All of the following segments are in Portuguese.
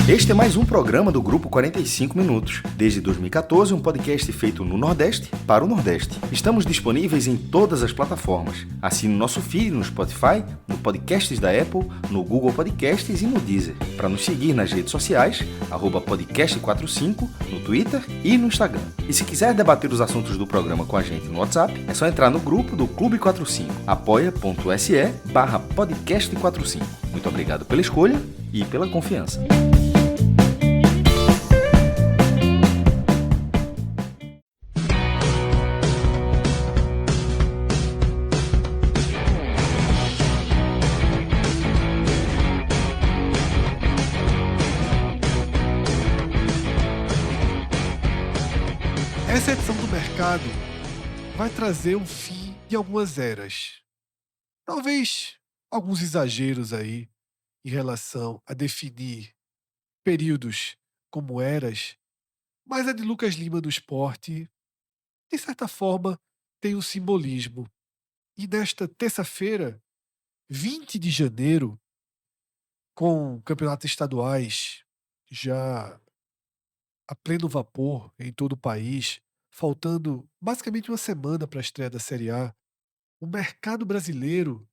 Este é mais um programa do Grupo 45 Minutos. Desde 2014, um podcast feito no Nordeste para o Nordeste. Estamos disponíveis em todas as plataformas. Assine o nosso feed no Spotify, no Podcasts da Apple, no Google Podcasts e no Deezer. Para nos seguir nas redes sociais, @podcast45, no Twitter e no Instagram. E se quiser debater os assuntos do programa com a gente no WhatsApp, é só entrar no grupo do Clube 45, apoia.se/podcast45. Muito obrigado pela escolha e pela confiança. Essa edição do mercado vai trazer um fim de algumas eras. Talvez alguns exageros aí em relação a definir períodos como eras, mas a de Lucas Lima do esporte, de certa forma, tem um simbolismo. E nesta terça-feira, 20 de janeiro, com campeonatos estaduais já a pleno vapor em todo o país, faltando basicamente uma semana para a estreia da Série A, o mercado brasileiro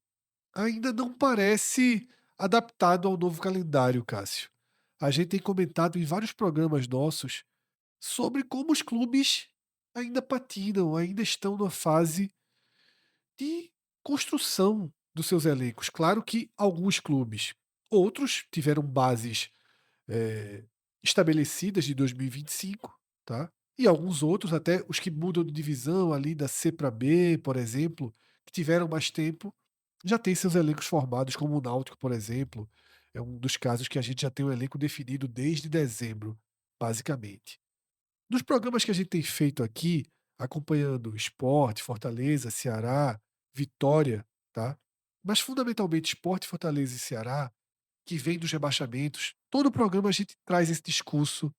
ainda não parece adaptado ao novo calendário, Cássio. A gente tem comentado em vários programas nossos sobre como os clubes ainda patinam, ainda estão numa fase de construção dos seus elencos. Claro que alguns clubes, outros tiveram bases eh, estabelecidas de 2025, tá? E alguns outros, até os que mudam de divisão ali da C para B, por exemplo, que tiveram mais tempo, já têm seus elencos formados, como o Náutico, por exemplo. É um dos casos que a gente já tem um elenco definido desde dezembro, basicamente. Nos programas que a gente tem feito aqui, acompanhando Sport, Fortaleza, Ceará, Vitória, tá? Mas fundamentalmente Sport, Fortaleza e Ceará, que vem dos rebaixamentos, todo o programa a gente traz esse discurso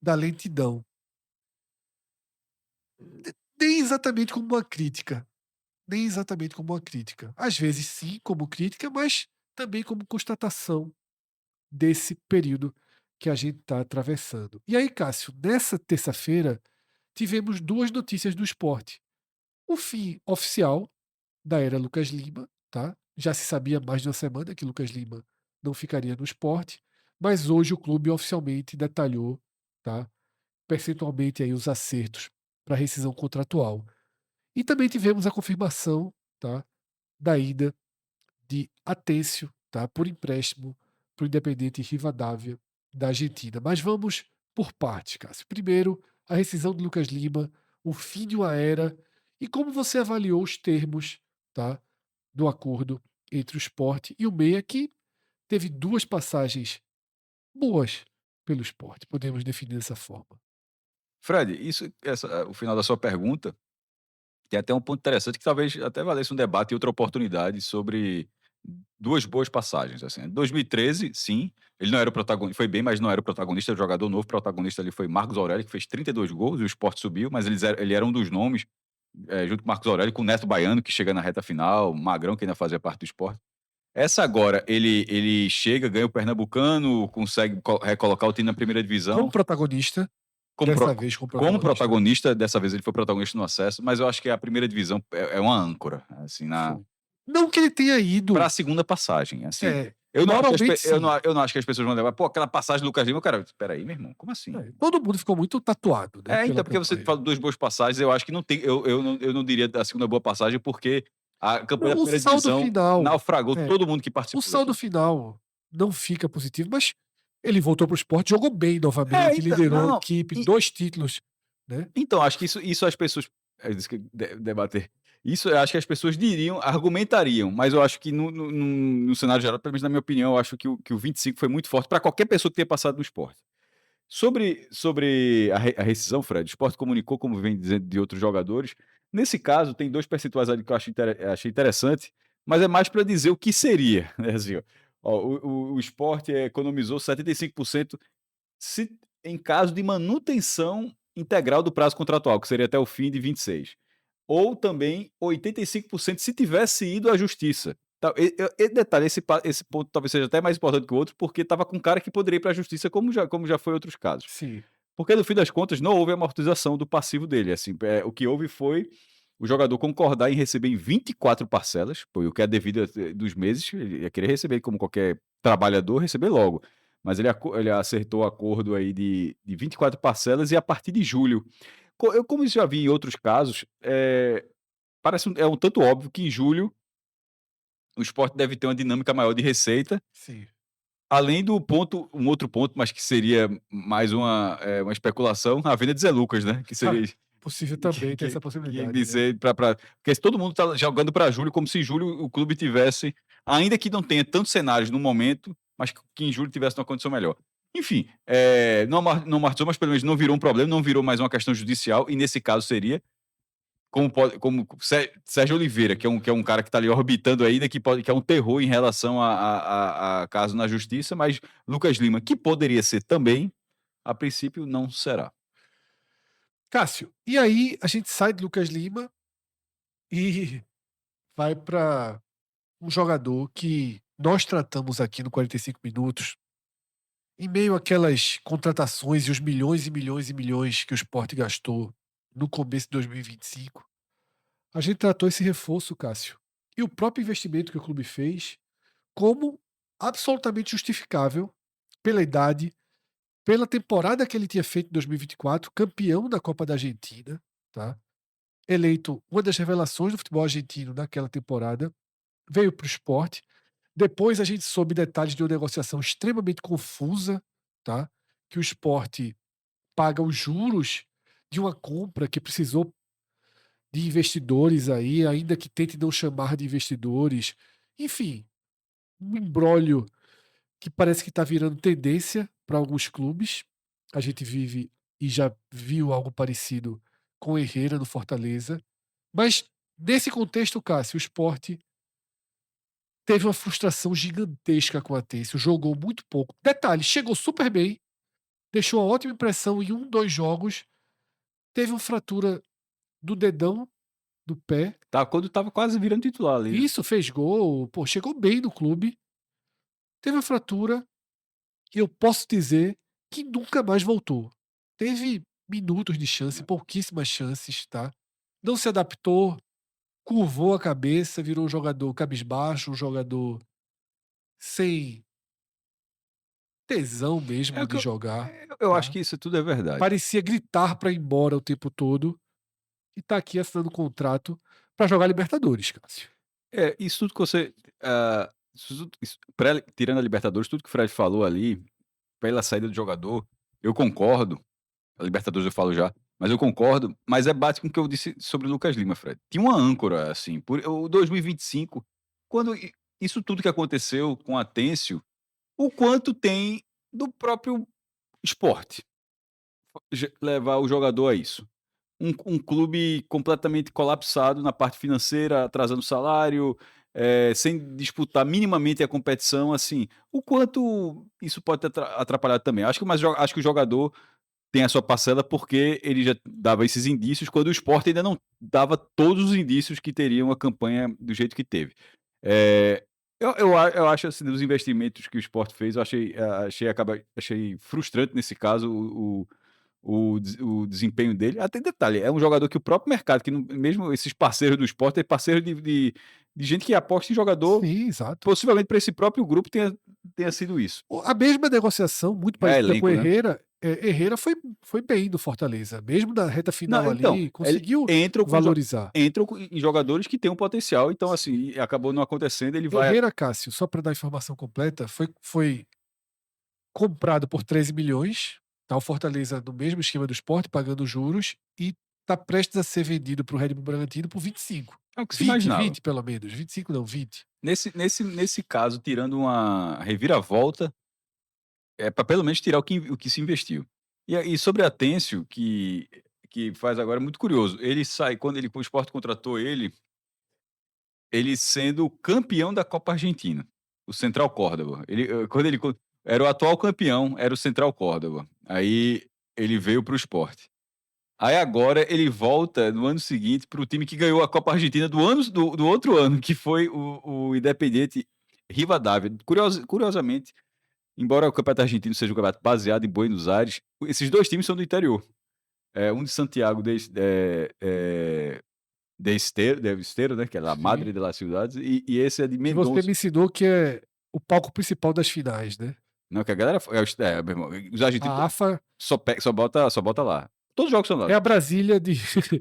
da lentidão. Nem exatamente como uma crítica. Nem exatamente como uma crítica. Às vezes sim, como crítica, mas também como constatação desse período que a gente está atravessando. E aí, Cássio, nessa terça-feira, tivemos duas notícias do esporte. O fim oficial da era Lucas Lima, tá? Já se sabia há mais de uma semana que Lucas Lima não ficaria no esporte, mas hoje o clube oficialmente detalhou, tá? Percentualmente aí os acertos para rescisão contratual. E também tivemos a confirmação, tá? Da ida de Atencio, tá? Por empréstimo para o Independiente Rivadavia da Argentina. Mas vamos por partes, Cássio. Primeiro, a rescisão de Lucas Lima, o fim de uma era e como você avaliou os termos, tá? Do acordo entre o Sport e o Meia, que teve duas passagens boas pelo Sport, podemos definir dessa forma. Fred, o final da sua pergunta tem até um ponto interessante que talvez até valesse um debate e outra oportunidade sobre duas boas passagens. Assim. Em 2013, sim, ele não era o protagonista, foi bem, mas não era o protagonista, o jogador novo protagonista ali foi Marcos Aurélio, que fez 32 gols, e o Sport subiu, mas ele era um dos nomes, junto com Marcos Aurélio, com o Neto Baiano, que chega na reta final, Magrão, que ainda fazia parte do Sport. Essa agora, ele chega, ganha o Pernambucano, consegue recolocar o time na primeira divisão. Como protagonista, Como, dessa pro- vez como como protagonista. protagonista, dessa vez ele foi protagonista no acesso, mas eu acho que a primeira divisão é uma âncora, assim, Foi. Não que ele tenha para ido. a segunda passagem, assim. É, Eu não, acho que moralmente sim. eu não acho que as pessoas vão levar, pô, aquela passagem do Lucas Lima, cara, espera aí, meu irmão, como assim? Todo mundo ficou muito tatuado, né, pela Então, porque você campanha. fala duas boas passagens, eu acho que não tem, eu não diria da segunda boa passagem, porque a campanha Não, da o primeira saldo divisão final naufragou todo mundo que o participou saldo daquilo. final não fica positivo, mas ele voltou para o esporte, jogou bem novamente, Então, liderou a não, equipe, 2 títulos, né. Então, acho que isso as pessoas isso que debater. Isso eu acho que as pessoas diriam, argumentariam, mas eu acho que no cenário geral, pelo menos na minha opinião, eu acho que o 25 foi muito forte para qualquer pessoa que tenha passado no esporte. Sobre a rescisão, Fred, o esporte comunicou, como vem dizendo de outros jogadores. Nesse caso, tem dois percentuais ali que eu achei interessante, mas é mais para dizer o que seria. Né? Assim, o esporte economizou 75% se, em caso de manutenção integral do prazo contratual, que seria até o fim de 26. Ou também 85% se tivesse ido à justiça. Detalhe, esse ponto talvez seja até mais importante que o outro, porque estava com um cara que poderia ir para a justiça, como já foi em outros casos. Sim. Porque, no fim das contas, não houve amortização do passivo dele. Assim, o que houve foi o jogador concordar em receber em 24 parcelas, foi o que é devido dos meses, ele ia querer receber como qualquer trabalhador, receber logo. Mas ele acertou o acordo aí de 24 parcelas e a partir de julho. Como eu já vi em outros casos, parece é um tanto óbvio que em julho o esporte deve ter uma dinâmica maior de receita, Sim. além do ponto, um outro ponto, mas que seria mais uma especulação, a venda de Zé Lucas, né? Que seria Possível também ter essa que possibilidade, né? dizer porque se todo mundo tá jogando para julho, como se em julho o clube tivesse, ainda que não tenha tantos cenários no momento, mas que em julho tivesse uma condição melhor. Enfim, não marchou, mas pelo menos não virou um problema, não virou mais uma questão judicial, e nesse caso seria. Como Sérgio Oliveira, que é um cara que está ali orbitando ainda, que é um terror em relação a caso na justiça, mas Lucas Lima, que poderia ser também, a princípio não será. Cássio, e aí a gente sai de Lucas Lima e vai para um jogador que nós tratamos aqui no 45 minutos, em meio àquelas contratações e os milhões e milhões e milhões que o Sport gastou no começo de 2025. A gente tratou esse reforço, Cássio, e o próprio investimento que o clube fez como absolutamente justificável pela idade, pela temporada que ele tinha feito em 2024, campeão da Copa da Argentina, tá? Eleito uma das revelações do futebol argentino naquela temporada, veio para o Sport. Depois a gente soube detalhes de uma negociação extremamente confusa, tá? Que o Sport paga os juros de uma compra que precisou de investidores aí, ainda que tente não chamar de investidores. Enfim, um imbróglio que parece que está virando tendência para alguns clubes. A gente vive e já viu algo parecido com o Herrera no Fortaleza. Mas nesse contexto, Cássio, o Sport teve uma frustração gigantesca com a Atencio, jogou muito pouco. Detalhe, chegou super bem, deixou uma ótima impressão em 1, 2 jogos, teve uma fratura do dedão do pé. Tá, quando estava quase virando titular ali, né? Isso, fez gol, pô, chegou bem no clube, teve uma fratura e eu posso dizer que nunca mais voltou. Teve minutos de chance, pouquíssimas chances, tá? Não se adaptou, curvou a cabeça, virou um jogador cabisbaixo, um jogador sem tesão É mesmo o que de jogar, eu acho tá? que isso tudo é verdade. Parecia gritar para ir embora o tempo todo e tá aqui assinando contrato para jogar Libertadores, Cássio. Isso tudo que você, tirando a Libertadores, tudo que o Fred falou ali, pela saída do jogador, eu concordo. A Libertadores eu falo já, mas eu concordo, mas bate com o que eu disse sobre o Lucas Lima, Fred. Tinha uma âncora, assim, o 2025, quando isso tudo que aconteceu com a Têncio, o quanto tem do próprio esporte levar o jogador a isso. Um clube completamente colapsado na parte financeira, atrasando salário, sem disputar minimamente a competição, assim, o quanto isso pode ter atrapalhado também. Acho que o jogador tem a sua parcela porque ele já dava esses indícios quando o Sport ainda não dava todos os indícios que teria uma campanha do jeito que teve. Eu acho assim, dos investimentos que o Sport fez, eu achei frustrante nesse caso o desempenho dele. Até detalhe, é um jogador que o próprio mercado, que mesmo esses parceiros do Sport, é parceiro de gente que aposta em jogador, Sim, exato. possivelmente para esse próprio grupo tenha sido isso. A mesma negociação, muito parecida com o Elenco, né? Herrera, Herrera foi bem no Fortaleza, mesmo na reta Não, final então, ali, conseguiu entram valorizar. em jogadores que têm um potencial, então assim, acabou não acontecendo, ele vai. Herrera, Cássio, só para dar a informação completa, foi comprado por 13 milhões, tá? O Fortaleza no mesmo esquema do Sport, pagando juros, e está prestes a ser vendido para o Red Bull Bragantino por 25. É o que se 20, imaginava. 20 pelo menos. 25 não, 20. Nesse caso, tirando uma reviravolta, é para pelo menos tirar o que se investiu. E sobre a Têncio, que faz agora, é muito curioso. Ele sai, quando o Sport contratou ele sendo campeão da Copa Argentina, o Central Córdoba. Quando ele era o atual campeão, era o Central Córdoba. Aí ele veio para o Sport. Aí agora ele volta no ano seguinte para o time que ganhou a Copa Argentina do outro ano, que foi o Independiente Rivadavia. Curiosamente, embora o Campeonato Argentino seja um campeonato baseado em Buenos Aires, esses dois times são do interior. Um de Santiago de Esteiro, né, que é a Sim. Madre de las Ciudades, e esse é de Que você Mendonça. me ensinou que é o palco principal das finais, né? Não, que a galera. Meu irmão, os argentinos A AFA só bota lá. Todos os jogos são lá. é a Brasília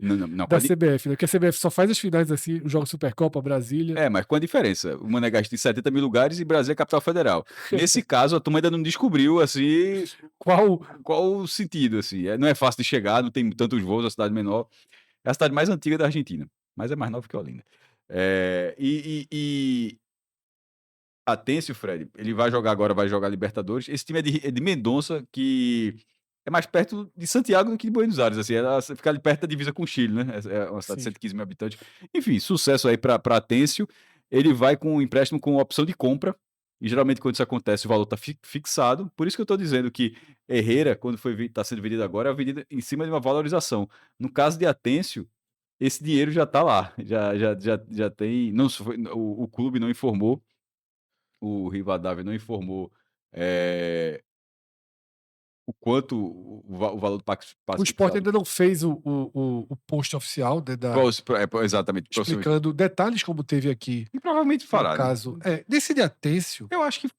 Não, da CBF, né? Porque a CBF só faz as finais assim, os jogos Supercopa, Brasília. mas com a diferença. O Mané Garrincha tem 70 mil lugares e Brasília é a capital federal. Nesse caso, a turma ainda não descobriu, assim, qual o sentido, assim. Não é fácil de chegar, não tem tantos voos, é uma cidade menor. É a cidade mais antiga da Argentina, mas é mais nova que Olinda. Atencio, Fred, ele vai jogar Libertadores. Esse time é de Mendonça, que é mais perto de Santiago do que de Buenos Aires, assim, fica ali perto da divisa com o Chile, né? É uma cidade de Sim. 115 mil habitantes. Enfim, sucesso aí para Atencio. Ele vai com um empréstimo com opção de compra, e geralmente quando isso acontece o valor está fixado. Por isso que eu estou dizendo que Herrera, quando está sendo vendido agora, é vendido em cima de uma valorização. No caso de Atencio, esse dinheiro já está lá, já tem. Não, o clube não informou. O Rivadavia não informou o quanto o valor do passe O Sport fixado. ainda não fez o post oficial, né, Exatamente. explicando detalhes como teve aqui. E provavelmente No fará. caso, nesse de Atencio, Eu acho que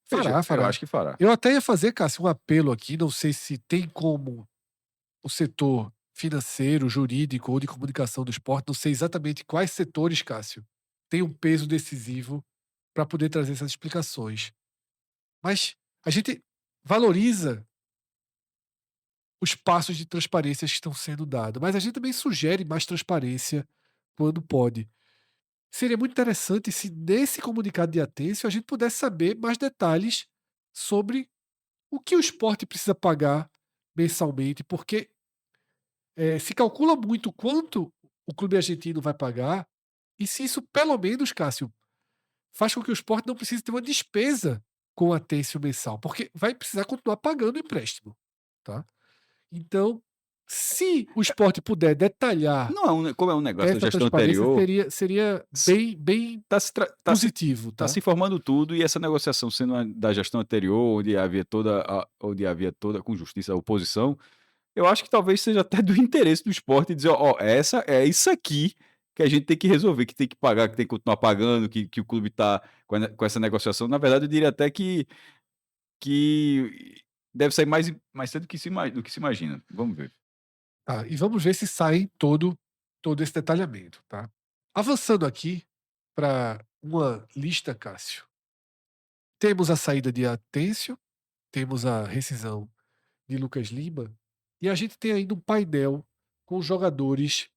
fará. Eu acho que fará. Eu até ia fazer, Cássio, um apelo aqui, não sei se tem como o setor financeiro, jurídico ou de comunicação do esporte, não sei exatamente quais setores, Cássio, têm um peso decisivo para poder trazer essas explicações. Mas a gente valoriza os passos de transparência que estão sendo dados, mas a gente também sugere mais transparência quando pode. Seria muito interessante se nesse comunicado de Atencio a gente pudesse saber mais detalhes sobre o que o esporte precisa pagar mensalmente, porque se calcula muito quanto o clube argentino vai pagar, e se isso, pelo menos, Cássio, faz com que o esporte não precise ter uma despesa com a Atencio mensal, porque vai precisar continuar pagando o empréstimo. Tá? Então, se o esporte puder detalhar Como é um negócio da essa gestão transparência, anterior, seria bem positivo. Tá se informando tudo, e essa negociação sendo da gestão anterior, onde havia toda com justiça a oposição, eu acho que talvez seja até do interesse do esporte dizer, é isso aqui que a gente tem que resolver, que tem que pagar, que tem que continuar pagando, que o clube está com essa negociação. Na verdade, eu diria até que deve sair mais cedo do que se imagina. Vamos ver. Tá, e vamos ver se sai todo esse detalhamento. Tá? Avançando aqui para uma lista, Cássio. Temos a saída de Atencio, temos a rescisão de Lucas Lima, e a gente tem ainda um painel com jogadores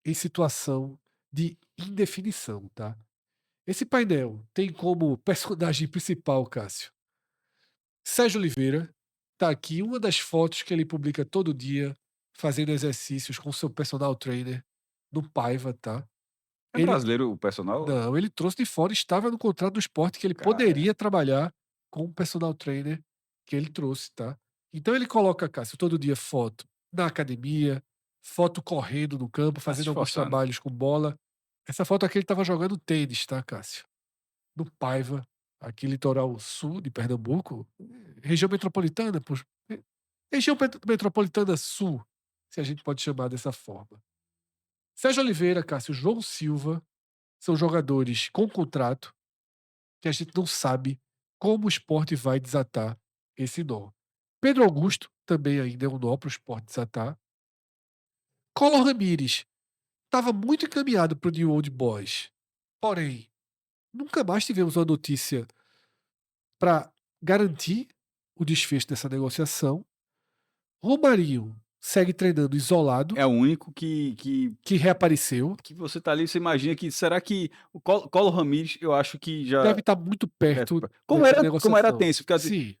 em situação de indefinição, tá? Esse painel tem como personagem principal, Cássio, Sérgio Oliveira. Tá aqui uma das fotos que ele publica todo dia, fazendo exercícios com seu personal trainer no Paiva, tá? É brasileiro o personal? Não, ele trouxe de fora, estava no contrato do esporte que ele poderia trabalhar com o personal trainer que ele trouxe, tá? Então ele coloca, Cássio, todo dia foto na academia, foto correndo no campo, fazendo alguns trabalhos com bola. Essa foto aqui ele estava jogando tênis, tá, Cássio? No Paiva, aqui litoral sul de Pernambuco, região metropolitana, região metropolitana sul, se a gente pode chamar dessa forma. Sérgio Oliveira, Cássio, João Silva, são jogadores com contrato que a gente não sabe como o esporte vai desatar esse nó. Pedro Augusto também ainda é um nó para o esporte desatar. Collor Ramírez estava muito encaminhado para o New Old Boys. Porém, nunca mais tivemos uma notícia para garantir o desfecho dessa negociação. Romarinho segue treinando isolado. É o único que reapareceu. Que você tá ali, você imagina que será que o Collor Ramírez, eu acho que já deve estar muito perto. Como era tenso, ficar sim,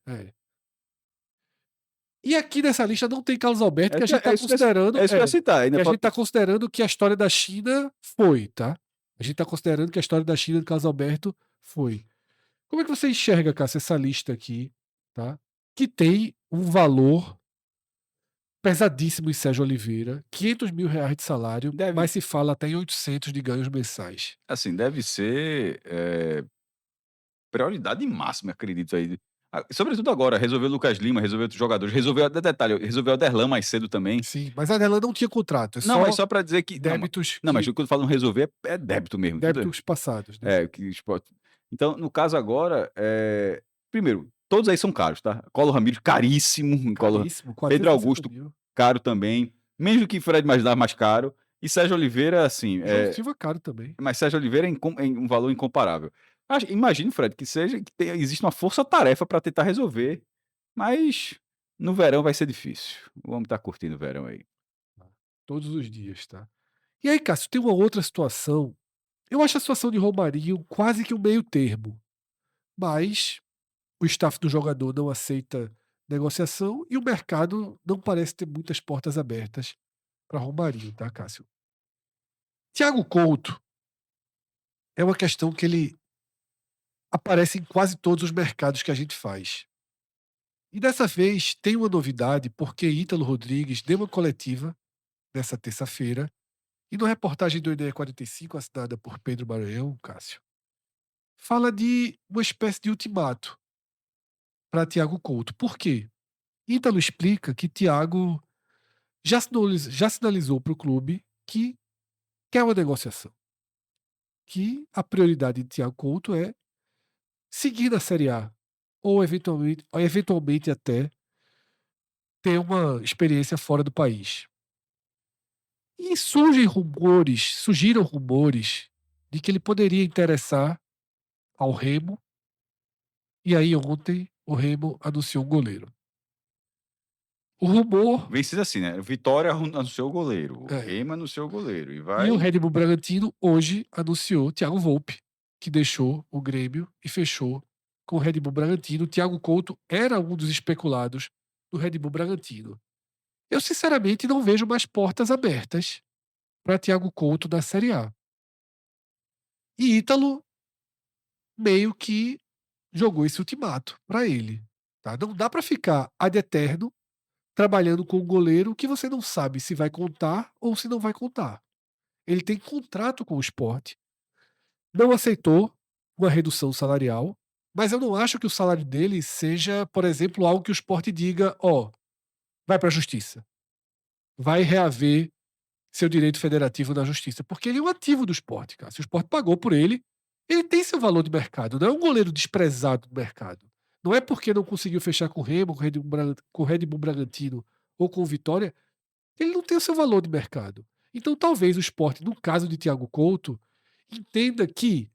E aqui nessa lista não tem Carlos Alberto, que a gente está considerando. É isso que eu ia citar. Que a gente está considerando que a história da China foi, tá? A gente está considerando que a história da China do Carlos Alberto foi. Como é que você enxerga, Cássio, essa lista aqui, tá? Que tem um valor pesadíssimo em Sérgio Oliveira, R$ 500 mil de salário, Deve, mas se fala até em 800 de ganhos mensais. assim, deve ser prioridade máxima, acredito aí. Sobretudo agora, resolveu o Lucas Lima, resolveu outros jogadores, detalhe, resolveu o Aderlan mais cedo também. Sim, mas a Aderlan não tinha contrato, é Não, mas só só para dizer que. débitos, Não, mas quando falam resolver é débito mesmo. débitos passados. Né? Que esporte. Então, no caso agora, primeiro, todos aí são caros, tá? Collor Ramírez, caríssimo. Caríssimo, Pedro 460 Augusto, mil. caro também. Mesmo que Fred imaginar mais caro. E Sérgio Oliveira, assim. João Silva caro também. Mas Sérgio Oliveira é um valor incomparável. Imagino, Fred, que existe uma força-tarefa para tentar resolver. Mas no verão vai ser difícil. O homem tá curtindo o verão aí. Todos os dias, tá? E aí, Cássio, tem uma outra situação. Eu acho a situação de Romarinho quase que um meio termo. Mas o staff do jogador não aceita negociação e o mercado não parece ter muitas portas abertas para Romarinho, tá, Cássio? Thiago Couto é uma questão que ele aparece em quase todos os mercados que a gente faz. E dessa vez tem uma novidade, porque Ítalo Rodrigues deu uma coletiva nessa terça-feira e na reportagem do IDE 45, assinada por Pedro Maranhão, Cássio, fala de uma espécie de ultimato para Thiago Couto. Por quê? Ítalo explica que Thiago já sinalizou para o clube que quer uma negociação. Que a prioridade de Thiago Couto é seguir na Série A ou eventualmente até ter uma experiência fora do país. E surgiram rumores de que ele poderia interessar ao Remo, e aí ontem o Remo anunciou um goleiro. O rumor... Vencido assim, né? Vitória anunciou o goleiro. O É. Remo anunciou o goleiro. E o Red Bull Bragantino hoje anunciou Thiago Volpe, que deixou o Grêmio e fechou com o Red Bull Bragantino. Thiago Couto era um dos especulados do Red Bull Bragantino. Eu, sinceramente, não vejo mais portas abertas para Thiago Couto na Série A. E Ítalo meio que jogou esse ultimato para ele. Tá? Não dá para ficar ad eterno trabalhando com um goleiro que você não sabe se vai contar ou se não vai contar. Ele tem contrato com o Sport, não aceitou uma redução salarial, mas eu não acho que o salário dele seja, por exemplo, algo que o Sport diga, vai para a justiça, vai reaver seu direito federativo na justiça, porque ele é um ativo do Sport, cara. Se o Sport pagou por ele, ele tem seu valor de mercado, não é um goleiro desprezado do mercado. Não é porque não conseguiu fechar com o Remo, com o Red Bull Bragantino ou com o Vitória, ele não tem o seu valor de mercado. Então talvez o Sport, no caso de Thiago Couto, entenda que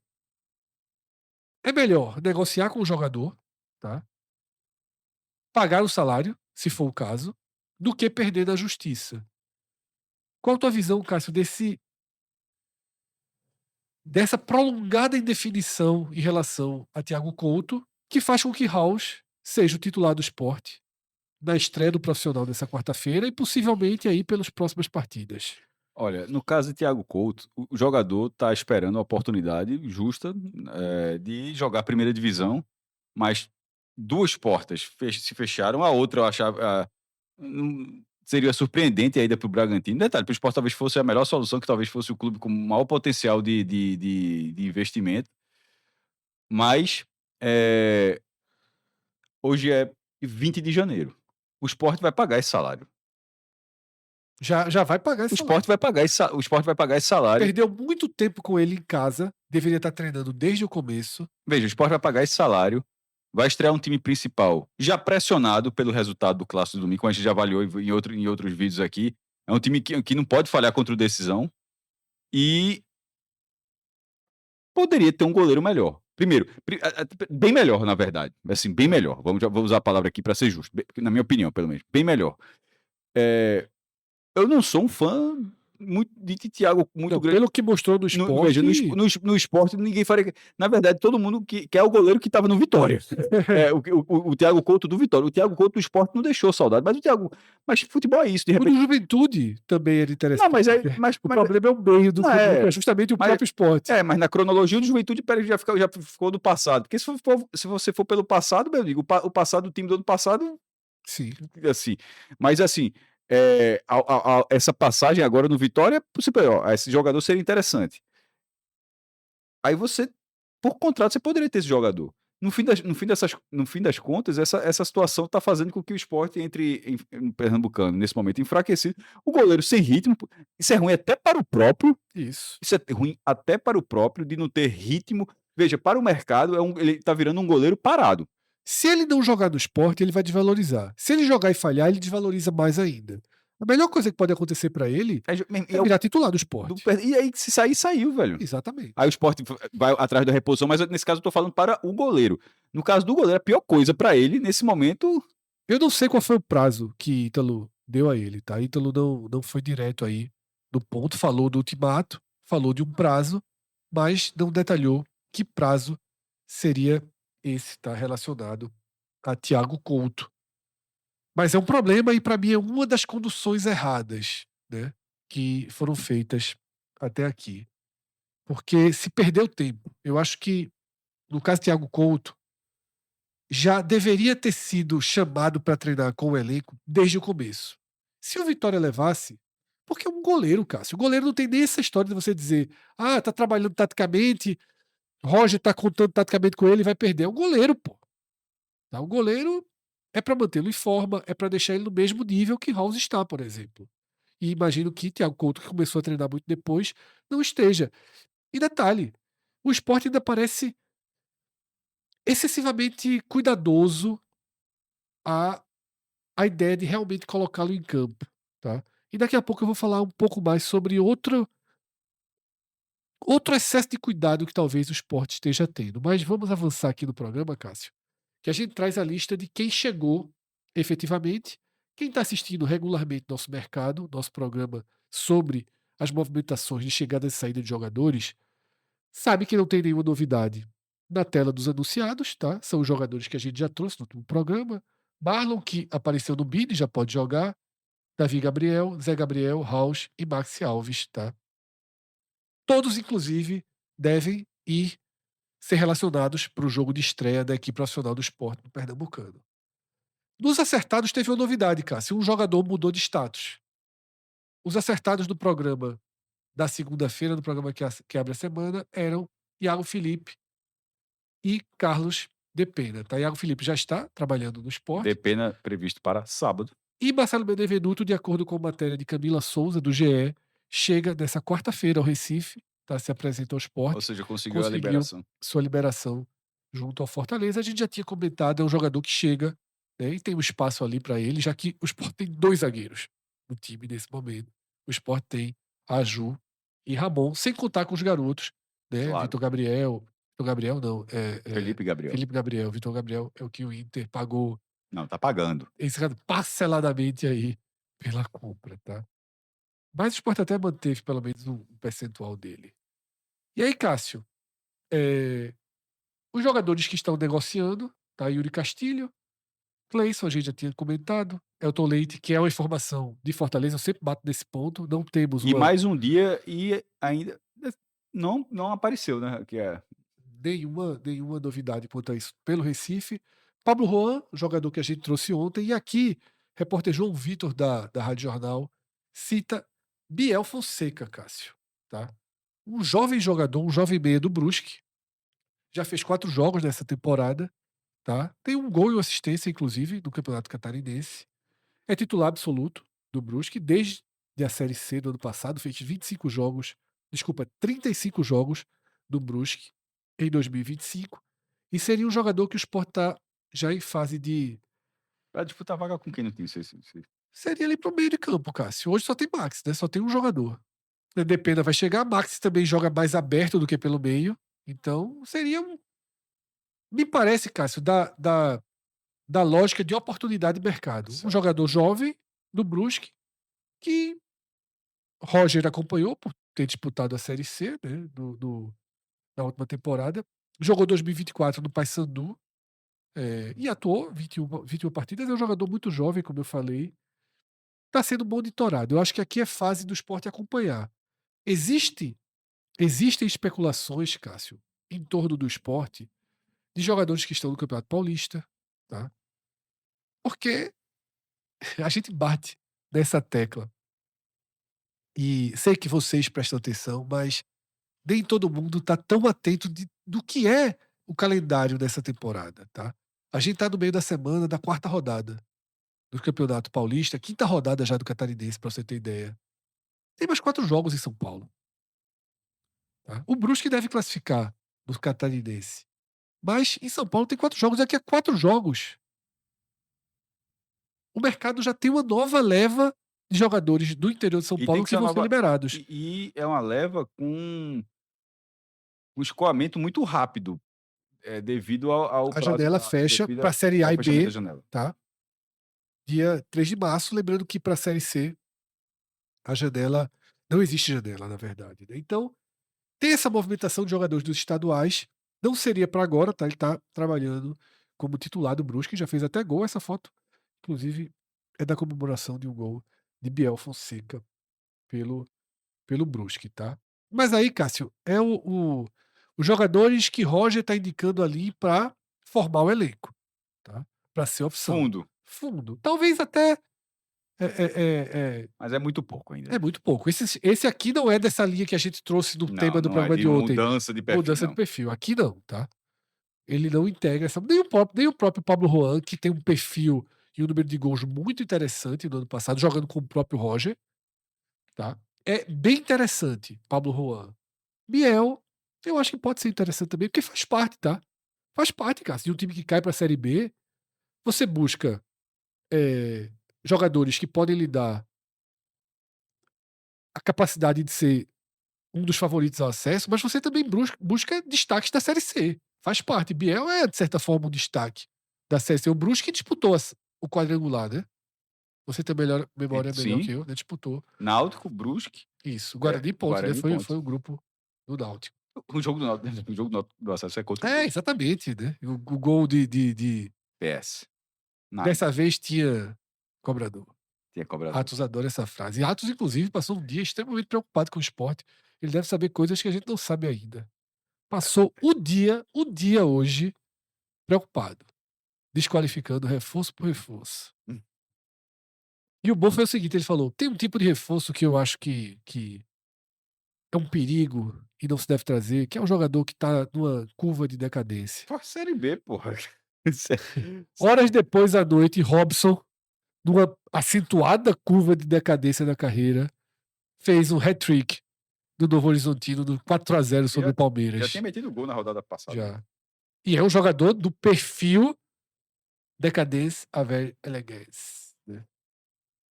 é melhor negociar com o jogador, tá? Pagar o salário, se for o caso, do que perder na justiça. Qual a tua visão, Cássio, dessa prolongada indefinição em relação a Thiago Couto, que faz com que House seja o titular do Sport na estreia do profissional nessa quarta-feira e possivelmente aí pelas próximas partidas? Olha, no caso de Thiago Couto, o jogador está esperando a oportunidade justa de jogar a primeira divisão, mas duas portas se fecharam, a outra eu achava seria surpreendente a ida para o Bragantino. Detalhe, para o Sport talvez fosse a melhor solução, que talvez fosse o clube com maior potencial de investimento, mas hoje é 20 de janeiro. O Sport vai pagar esse salário. Já vai pagar esse O salário. Sport vai pagar esse salário. Perdeu muito tempo com ele em casa, deveria estar treinando desde o começo. Veja, o Sport vai pagar esse salário, vai estrear um time principal já pressionado pelo resultado do Clássico do domingo, como a gente já avaliou em outros vídeos aqui. É um time que não pode falhar contra o Decisão e poderia ter um goleiro melhor. Primeiro, bem melhor, na verdade. Assim, bem melhor. Vou usar a palavra aqui para ser justo. Na minha opinião, pelo menos. Bem melhor. Eu não sou um fã de Thiago muito grande. Pelo que mostrou no Sport... Veja, no Sport ninguém faria... Na verdade, todo mundo quer o goleiro que estava no Vitória. O Thiago Couto do Vitória. O Thiago Couto do Sport não deixou saudade. Mas futebol é isso, de repente. O do Juventude também era interessante. Não, mas o problema é o meio do clube, é justamente o próprio Sport. Mas na cronologia do Juventude já ficou do passado. Porque se você for pelo passado, meu amigo, o passado do time do ano passado... Sim. Assim, mas assim... essa passagem agora no Vitória, você, ó, esse jogador seria interessante. Aí você, por contrato, você poderia ter esse jogador. No fim das contas, essa situação está fazendo com que o Sport entre em Pernambucano, nesse momento, enfraquecido. O goleiro sem ritmo, isso é ruim até para o próprio, Isso. isso é ruim até para o próprio, de não ter ritmo. Veja, para o mercado, ele está virando um goleiro parado. Se ele não jogar no Sport, ele vai desvalorizar. Se ele jogar e falhar, ele desvaloriza mais ainda. A melhor coisa que pode acontecer para ele é virar titular do Sport. E aí, se sair, saiu, velho. Exatamente. Aí o Sport vai atrás da reposição, mas nesse caso eu tô falando para o goleiro. No caso do goleiro, a pior coisa para ele, nesse momento... Eu não sei qual foi o prazo que Ítalo deu a ele, tá? Ítalo não foi direto aí no ponto, falou do ultimato, falou de um prazo, mas não detalhou que prazo seria esse, tá? Relacionado a Thiago Couto. Mas é um problema e para mim é uma das conduções erradas, né? Que foram feitas até aqui. Porque se perdeu tempo. Eu acho que, no caso de Thiago Couto, já deveria ter sido chamado para treinar com o elenco desde o começo. Se o Vitória levasse, porque é um goleiro, Cássio. O goleiro não tem nem essa história de você dizer, tá trabalhando taticamente, Roger tá contando taticamente com ele e vai perder. É um goleiro, pô. Tá? O goleiro é para mantê-lo em forma, é para deixar ele no mesmo nível que House está, por exemplo. E imagino que Thiago Couto, que começou a treinar muito depois, não esteja. E detalhe, o Sport ainda parece excessivamente cuidadoso a ideia de realmente colocá-lo em campo, tá? E daqui a pouco eu vou falar um pouco mais sobre outro excesso de cuidado que talvez o Sport esteja tendo. Mas vamos avançar aqui no programa, Cássio, que a gente traz a lista de quem chegou efetivamente, quem está assistindo regularmente nosso mercado, nosso programa sobre as movimentações de chegada e saída de jogadores, sabe que não tem nenhuma novidade na tela dos anunciados, tá? São os jogadores que a gente já trouxe no último programa. Marlon, que apareceu no Bini, já pode jogar. Davi Gabriel, Zé Gabriel, Raus e Maxi Alves, tá? Todos, inclusive, devem ir ser relacionados para o jogo de estreia da equipe profissional do Sport no Pernambucano. Nos acertados teve uma novidade, Cássio. Um jogador mudou de status. Os acertados do programa da segunda-feira, do programa que abre a semana, eram Iago Felipe e Carlos de Pena. Tá? Iago Felipe já está trabalhando no Sport. De Pena previsto para sábado. E Marcelo Benevenuto, de acordo com a matéria de Camila Souza, do GE, chega nessa quarta-feira ao Recife, tá? Se apresenta ao Sport. Ou seja, conseguiu a liberação. Sua liberação junto ao Fortaleza. A gente já tinha comentado, é um jogador que chega, né, e tem um espaço ali para ele, já que o Sport tem 2 zagueiros no time nesse momento. O Sport tem Aju e Ramon, sem contar com os garotos, né? Claro. Vitor Gabriel não, Felipe Gabriel. Felipe Gabriel. Vitor Gabriel é o que o Inter pagou. Não, tá pagando. Esse cara parceladamente aí pela compra, tá? Mas o Sport até manteve pelo menos um percentual dele. E aí, Cássio, os jogadores que estão negociando, tá? Yuri Castilho, Cleison, a gente já tinha comentado, Elton Leite, que é uma informação de Fortaleza, eu sempre bato nesse ponto, não temos E mais um dia e ainda não apareceu, né? Que é... nenhuma novidade quanto a isso pelo Recife. Pablo Juan, jogador que a gente trouxe ontem, e aqui, repórter João Vitor da Rádio Jornal, cita Biel Fonseca, Cássio, tá? Um jovem jogador, um jovem meia do Brusque, já fez 4 jogos nessa temporada, tá? Tem um gol e uma assistência, inclusive, no Campeonato Catarinense. É titular absoluto do Brusque desde a Série C do ano passado, fez 35 jogos do Brusque em 2025, e seria um jogador que o Sport está já em fase de... Pra disputar vaga com quem no time? Seria ali pro meio de campo, Cássio. Hoje só tem Max, né? Só tem um jogador. O Depena vai chegar, Max também joga mais aberto do que pelo meio. Então, seria um... Me parece, Cássio, da lógica de oportunidade de mercado. Um jogador jovem do Brusque que Roger acompanhou por ter disputado a Série C, né, na última temporada. Jogou 2024 no Paysandu e atuou 21 partidas. É um jogador muito jovem, como eu falei. Está sendo monitorado. Eu acho que aqui é fase do Sport acompanhar. Existem especulações, Cássio, em torno do Sport de jogadores que estão no Campeonato Paulista, tá? Porque a gente bate nessa tecla. E sei que vocês prestam atenção, mas nem todo mundo está tão atento do que é o calendário dessa temporada, tá? A gente está no meio da semana da 4ª rodada do Campeonato Paulista, 5ª rodada já do Catarinense, para você ter ideia. Tem mais 4 jogos em São Paulo. Tá? O Brusque deve classificar no Catarinense. Mas em São Paulo tem 4 jogos. Daqui a 4 jogos, o mercado já tem uma nova leva de jogadores do interior de São E tem Paulo que que ser vão uma ser nova. liberados. E é uma leva com um escoamento muito rápido, devido ao A janela fecha para a Série A ao e fechamento da B, janela. tá? Dia 3 de março, lembrando que para a Série C, a janela, não existe janela, na verdade, né? Então, tem essa movimentação de jogadores dos estaduais, não seria para agora, tá? Ele tá trabalhando como titular do Brusque, já fez até gol, essa foto, inclusive, é da comemoração de um gol de Biel Fonseca pelo Brusque, tá? Mas aí, Cássio, é os jogadores que Roger tá indicando ali para formar o elenco, tá? Para ser opção. Fundo, Talvez até é mas é muito pouco ainda. muito pouco. Esse aqui não é dessa linha que a gente trouxe no tema do Não é programa de de ontem. mudança de perfil, Mudança de não. perfil. Aqui não, tá? Ele não integra essa. Nem o próprio Pablo Juan, que tem um perfil e um número de gols muito interessante no ano passado, jogando com o próprio Roger, tá? É bem interessante, Pablo Juan. Biel, eu acho que pode ser interessante também, porque faz parte, tá? Faz parte, cara. De um time que cai pra Série B, você busca jogadores que podem lhe dar a capacidade de ser um dos favoritos ao acesso, mas você também busca destaques da Série C. Faz parte. Biel é, de certa forma, um destaque da Série C. O Brusque disputou o quadrangular, né? Você tem memória melhor Sim. que eu, né? Disputou. Náutico, Brusque. Isso. Guarani e Ponte, Guarani né? e Ponte. Foi o grupo do Náutico. O jogo do acesso é contra o Brusque. Exatamente, né? O gol de PS. Nada. dessa vez tinha cobrador. Tinha cobrador. Atos adora essa frase. E Atos, inclusive, passou um dia extremamente preocupado com o esporte. Ele deve saber coisas que a gente não sabe ainda. Passou o dia hoje, preocupado. Desqualificando reforço por reforço. E o bom foi o seguinte, ele falou, tem um tipo de reforço que eu acho que é um perigo e não se deve trazer, que é um jogador que tá numa curva de decadência. Pô, Série B, porra. Horas depois, à noite, Robson, numa acentuada curva de decadência na carreira, fez um hat-trick do Novo Horizontino no 4-0 sobre o Palmeiras. Já tinha metido gol na rodada passada. Já. E é um jogador do perfil decadência avec elegance. Né?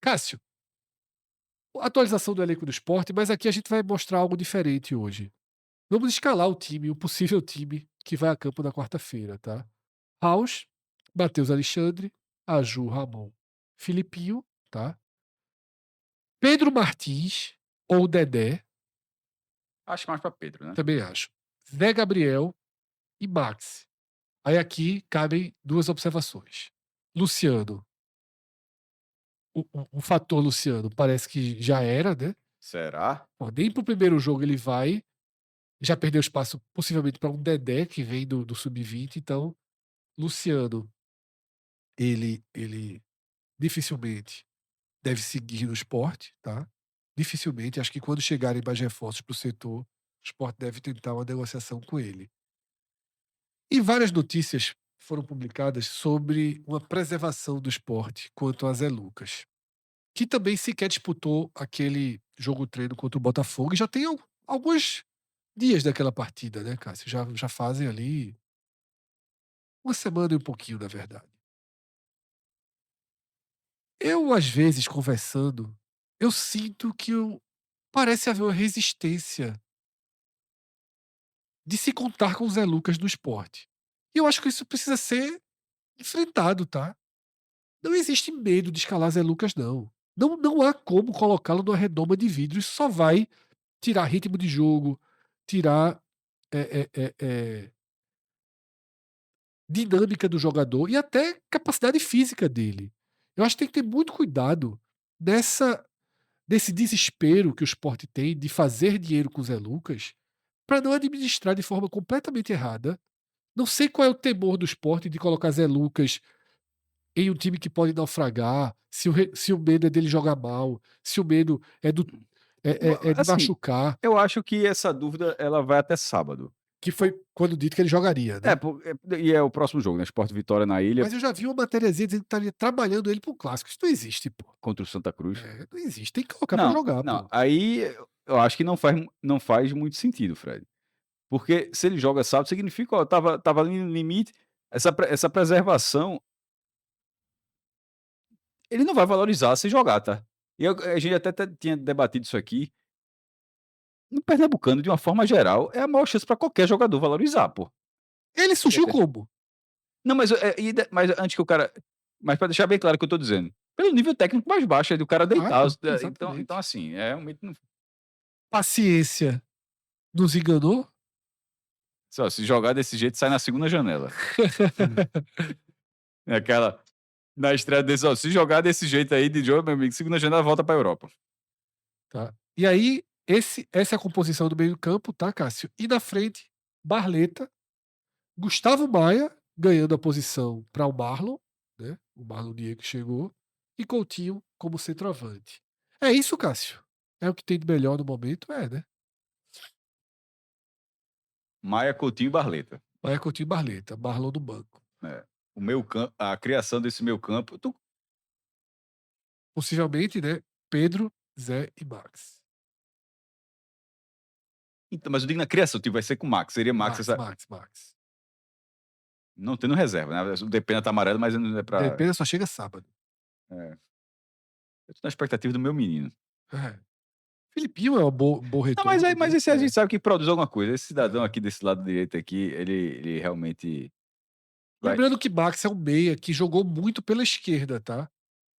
Cássio, atualização do elenco do esporte, mas aqui a gente vai mostrar algo diferente hoje. Vamos escalar o time, o possível time que vai a campo na quarta-feira, tá? Raus, Matheus Alexandre, Aju Ramon, Filipinho, tá? Pedro Martins ou Dedé. Acho mais pra Pedro, né? Também acho. Zé Gabriel e Max. Aí aqui cabem 2 observações. Luciano. O fator Luciano parece que já era, né? Será? Nem pro primeiro jogo ele vai. Já perdeu espaço possivelmente para um Dedé que vem do Sub-20. Então, Luciano, ele dificilmente deve seguir no esporte, tá? Dificilmente. Acho que quando chegarem mais reforços pro setor, o esporte deve tentar uma negociação com ele. E várias notícias foram publicadas sobre uma preservação do esporte quanto a Zé Lucas, que também sequer disputou aquele jogo-treino contra o Botafogo e já tem alguns dias daquela partida, né, Cássio? Já fazem ali uma semana e um pouquinho, na verdade. Eu, às vezes, conversando, eu sinto que parece haver uma resistência de se contar com o Zé Lucas no esporte. E eu acho que isso precisa ser enfrentado, tá? Não existe medo de escalar Zé Lucas, não. Não há como colocá-lo numa redoma de vidro. Isso só vai tirar ritmo de jogo, tirar dinâmica do jogador e até capacidade física dele. Eu acho que tem que ter muito cuidado desse desespero que o esporte tem de fazer dinheiro com o Zé Lucas para não administrar de forma completamente errada. Não sei qual é o temor do esporte de colocar Zé Lucas em um time que pode naufragar, se o medo é dele jogar mal, se o medo é de Assim, machucar, eu acho que essa dúvida ela vai até sábado. que foi quando dito que ele jogaria, né. E é o próximo jogo, né, Sport Vitória na Ilha Mas eu já vi uma matériazinha dizendo que estaria trabalhando ele para o clássico. Isso não existe, pô. contra o Santa Cruz. Não existe. Tem que colocar pra Não, jogar, não, pô. aí eu acho que não faz muito sentido, Fred. Porque se ele joga sábado, significa, ó, estava ali no limite, essa preservação, ele não vai valorizar se jogar, tá. A gente até tinha debatido isso aqui, no pernambucano, de uma forma geral, é a maior chance para qualquer jogador valorizar, pô. Ele surgiu como? Não, mas antes que o cara, mas para deixar bem claro o que eu tô dizendo, pelo nível técnico mais baixo, é do cara deitar, Exato, então exatamente. assim, realmente não. Paciência nos enganou? Só, se jogar desse jeito, sai na segunda janela. É aquela, na estreia desse, ó, se jogar desse jeito aí de jogo, meu amigo, segunda janela volta pra Europa. Tá. E aí, essa é a composição do meio-campo, tá, Cássio? E na frente, Barleta, Gustavo Maia ganhando a posição para o Marlon, né? O Marlon Diego que chegou, e Coutinho como centroavante. É isso, Cássio? É o que tem de melhor no momento? É, né? Maia, Coutinho e Barleta. Maia, Coutinho e Barleta, Marlon no banco. É. O meu campo, a criação desse meu campo, Possivelmente, né? Pedro, Zé e Max. então, mas eu digo na criação, tipo, vai ser com o Max, seria Max Max. não tendo reserva, né? O Depena tá amarelo, mas não é pra. Depena só chega sábado. É. Eu tô na expectativa do meu menino. É. Filipinho é um bom Não, retorno, mas né? esse a gente sabe que produz alguma coisa. Esse cidadão aqui desse lado direito aqui, ele realmente vai. Lembrando que Max é um meia que jogou muito pela esquerda, tá?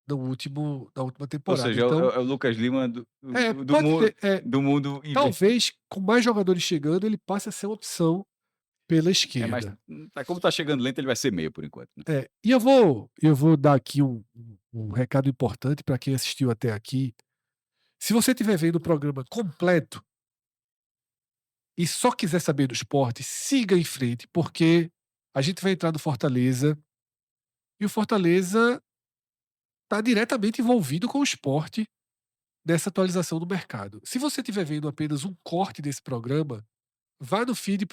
Na última Ou temporada. seja, Então, é o Lucas Lima pode ter. do mundo invertido. Talvez, com mais jogadores chegando, ele passe a ser uma opção pela É, mas esquerda. como tá chegando lento, ele vai ser meio por enquanto, né? E eu vou dar aqui um recado importante para quem assistiu até aqui. Se você estiver vendo o programa completo e só quiser saber do esporte, siga em frente, porque a gente vai entrar no Fortaleza e o Fortaleza está diretamente envolvido com o esporte nessa atualização do mercado. Se você estiver vendo apenas um corte desse programa, vá no feed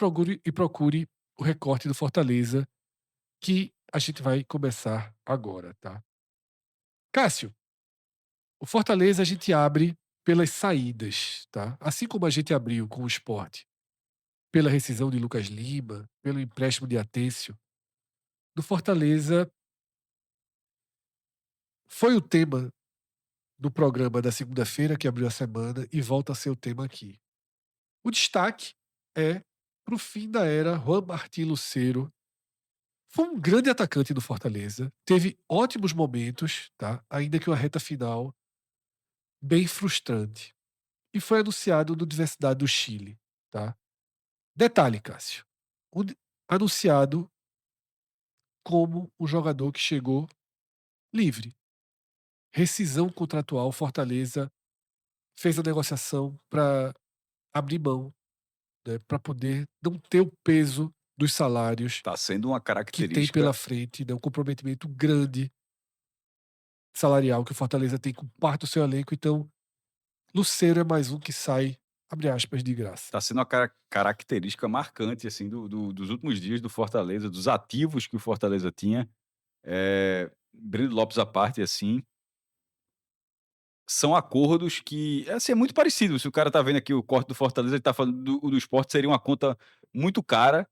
e procure o recorte do Fortaleza, que a gente vai começar agora, tá? Cássio, o Fortaleza a gente abre pelas saídas, tá? Assim como a gente abriu com o esporte pela rescisão de Lucas Lima, pelo empréstimo de Atencio, do Fortaleza foi o tema do programa da segunda-feira que abriu a semana e volta a ser o tema aqui. O destaque é para o fim da era Juan Martín Lucero. Foi um grande atacante do Fortaleza, teve ótimos momentos, tá? Ainda que uma reta final bem frustrante. E foi anunciado no Universidade do Chile, tá? Detalhe, Cássio. Anunciado como um jogador que chegou livre. Rescisão contratual, Fortaleza fez a negociação para abrir mão, né, para poder não ter o peso dos salários Tá sendo uma que tem pela característica. frente, né, um comprometimento grande salarial que o Fortaleza tem com parte do seu elenco. Então, Lucero é mais um que sai, abre aspas, de graça. Tá sendo uma característica marcante, assim, dos últimos dias do Fortaleza, dos ativos que o Fortaleza tinha. Breno Lopes à parte, assim, são acordos que, assim, é muito parecido. Se o cara tá vendo aqui o corte do Fortaleza, ele tá falando do Sport, seria uma conta muito cara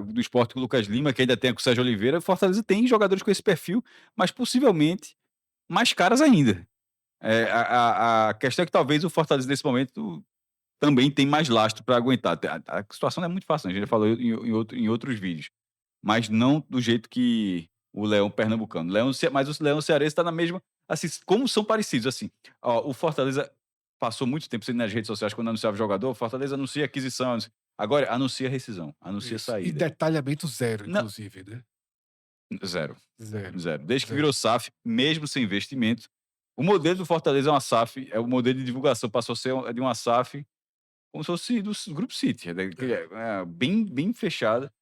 do Sport com o Lucas Lima, que ainda tem com o Sérgio Oliveira. O Fortaleza tem jogadores com esse perfil, mas possivelmente mais caras ainda. A questão é que talvez o Fortaleza, nesse momento, também tem mais lastro para aguentar. A situação não é muito fácil, né? A gente já falou em outros vídeos. Mas não do jeito que o Leão pernambucano. Mas o Leão cearense está na mesma. Assim, como são parecidos. Assim, ó, o Fortaleza passou muito tempo sendo nas redes sociais quando anunciava o jogador. O Fortaleza anuncia aquisição. Agora anuncia rescisão, anuncia Isso. E saída. detalhamento zero, Não, inclusive, né? zero. Zero. Zero. Desde que Zero. virou SAF, mesmo sem investimento. O modelo do Fortaleza é uma SAF, é o modelo de divulgação, passou a ser de uma SAF como se fosse do Grupo City, bem, bem fechada.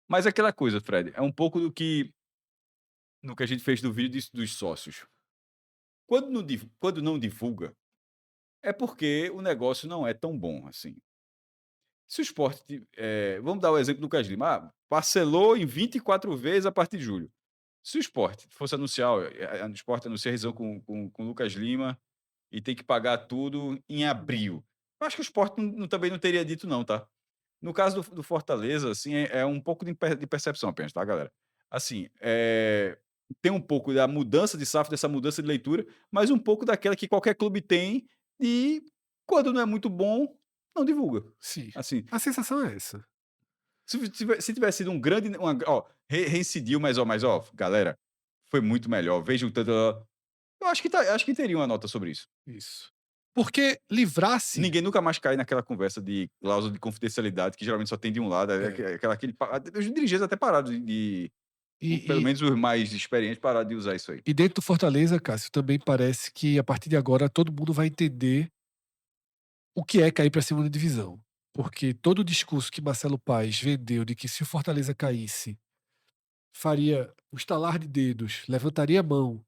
Mas é aquela coisa, Fred, é um pouco do que no que a gente fez do vídeo dos sócios. Quando não divulga, é porque o negócio não é tão bom assim. Se o Sport, vamos dar o exemplo do Lucas Lima, parcelou em 24 vezes a partir de julho. Se o Sport fosse anunciar, o Sport anuncia a rescisão com o Lucas Lima e tem que pagar tudo em abril, eu acho que o Sport também não teria dito não, tá? No caso do Fortaleza, assim, é um pouco de percepção apenas, tá, galera? Assim, tem um pouco da mudança de safra, dessa mudança de leitura, mas um pouco daquela que qualquer clube tem e quando não é muito bom, não divulga. Sim. Assim, A sensação é essa. se tivesse sido um grande. Reincidiu, mas ó, galera, foi muito melhor. Vejam tanto. Eu acho que teria uma nota sobre isso. Isso. Porque livrar-se. Ninguém nunca mais cai naquela conversa de cláusula de confidencialidade que geralmente só tem de um lado. Os dirigentes até pararam pelo menos os mais experientes pararam de usar isso aí. E dentro do Fortaleza, Cássio, também parece que a partir de agora todo mundo vai entender o que é cair para a segunda divisão. Porque todo o discurso que Marcelo Paes vendeu de que se o Fortaleza caísse, faria um estalar de dedos, levantaria a mão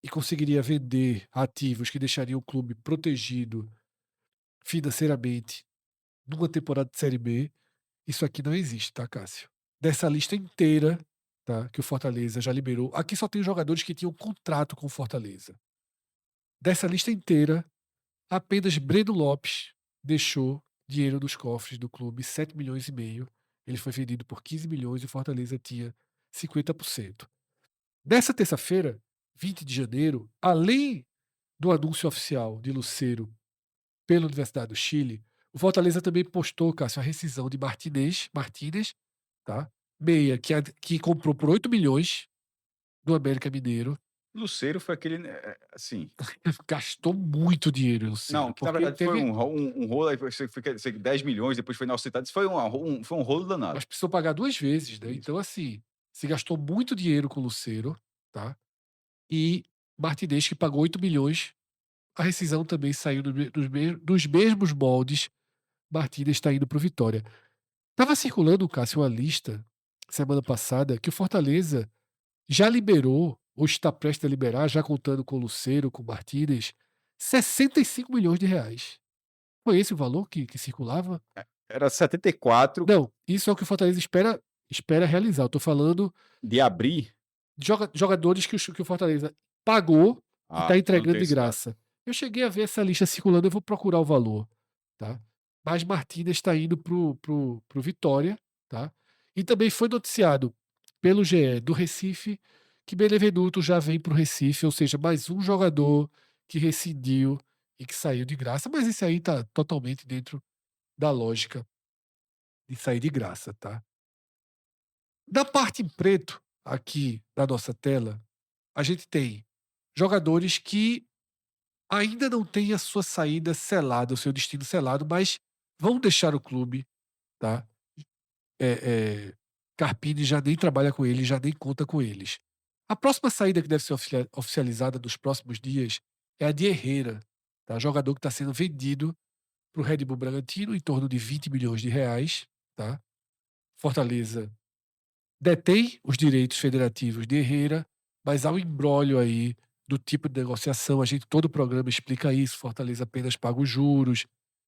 e conseguiria vender ativos que deixariam o clube protegido financeiramente numa temporada de Série B, isso aqui não existe, tá, Cássio? Dessa lista inteira, tá, que o Fortaleza já liberou, aqui só tem jogadores que tinham contrato com o Fortaleza. Dessa lista inteira, apenas Breno Lopes deixou dinheiro nos cofres do clube, 7 milhões e meio. Ele foi vendido por 15 milhões e o Fortaleza tinha 50%. Nessa terça-feira, 20 de janeiro, além do anúncio oficial de Lucero pela Universidade do Chile, o Fortaleza também postou, Cássio, a rescisão de Martínez, tá? Meia, que comprou por 8 milhões do América Mineiro. Lucero foi aquele. Assim. Gastou muito dinheiro, Lucero. Não, que na verdade foi um rolo, aí foi 10 milhões, depois foi inocentado. Isso foi um rolo danado. Mas precisou pagar 2 vezes, né? Isso. Então, assim, se gastou muito dinheiro com o Lucero, tá? E Martinez, que pagou 8 milhões, a rescisão também saiu dos mesmos moldes. Martinez está indo para o Vitória. Tava circulando, Cássio, uma lista semana passada que o Fortaleza já liberou, ou está prestes a liberar, já contando com o Lucero, com o Martinez, 65 milhões de reais. Foi esse o valor que circulava? Era 74. Não, isso é o que o Fortaleza espera realizar. Eu tô falando de abrir de jogadores que o Fortaleza pagou e está entregando de graça. Eu cheguei a ver essa lista circulando, eu vou procurar o valor, tá? Mas Martínez está indo pro Vitória, tá? E também foi noticiado pelo GE do Recife que Benevenuto já vem pro Recife, ou seja, mais um jogador que rescindiu e que saiu de graça, mas esse aí tá totalmente dentro da lógica de sair de graça, tá? Na parte em preto, aqui da nossa tela, a gente tem jogadores que ainda não têm a sua saída selada, o seu destino selado, mas vão deixar o clube, tá? Carpini já nem trabalha com eles, já nem conta com eles. A próxima saída que deve ser oficializada nos próximos dias é a de Herrera, tá? Jogador que está sendo vendido para o Red Bull Bragantino em torno de 20 milhões de reais, tá? Fortaleza detém os direitos federativos de Herrera, mas há um imbróglio aí do tipo de negociação. A gente, todo o programa explica isso. Fortaleza apenas paga os juros,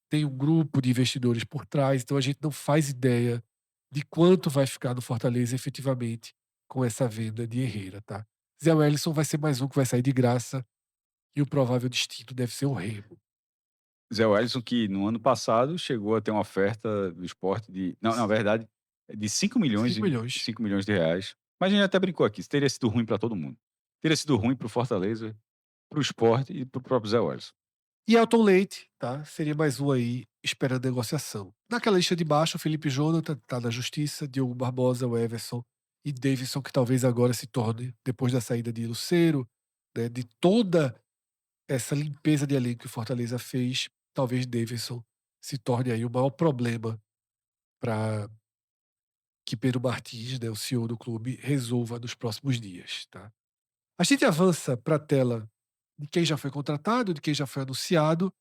tem um grupo de investidores por trás, então a gente não faz ideia de quanto vai ficar no Fortaleza efetivamente com essa venda de Herrera, tá? Zé Wellison vai ser mais um que vai sair de graça e o provável destino deve ser o Remo. Zé Wellison, que no ano passado chegou a ter uma oferta do esporte de. Não, na verdade, de 5 milhões, 5 milhões de reais. Mas a gente até brincou aqui, isso teria sido ruim para todo mundo. Teria sido ruim para o Fortaleza, para o esporte e para o próprio Zé Wellison. E Elton Leite, tá? Seria mais um aí esperando negociação. Naquela lista de baixo, o Felipe Jonathan tá na justiça, Diogo Barbosa, o Everson e Davidson, que talvez agora se torne, depois da saída de Lucero, né, de toda essa limpeza de elenco que o Fortaleza fez, talvez Davidson se torne aí o maior problema para que Pedro Martins, né, o CEO do clube, resolva nos próximos dias, tá? A gente avança para a tela de quem já foi contratado, de quem já foi anunciado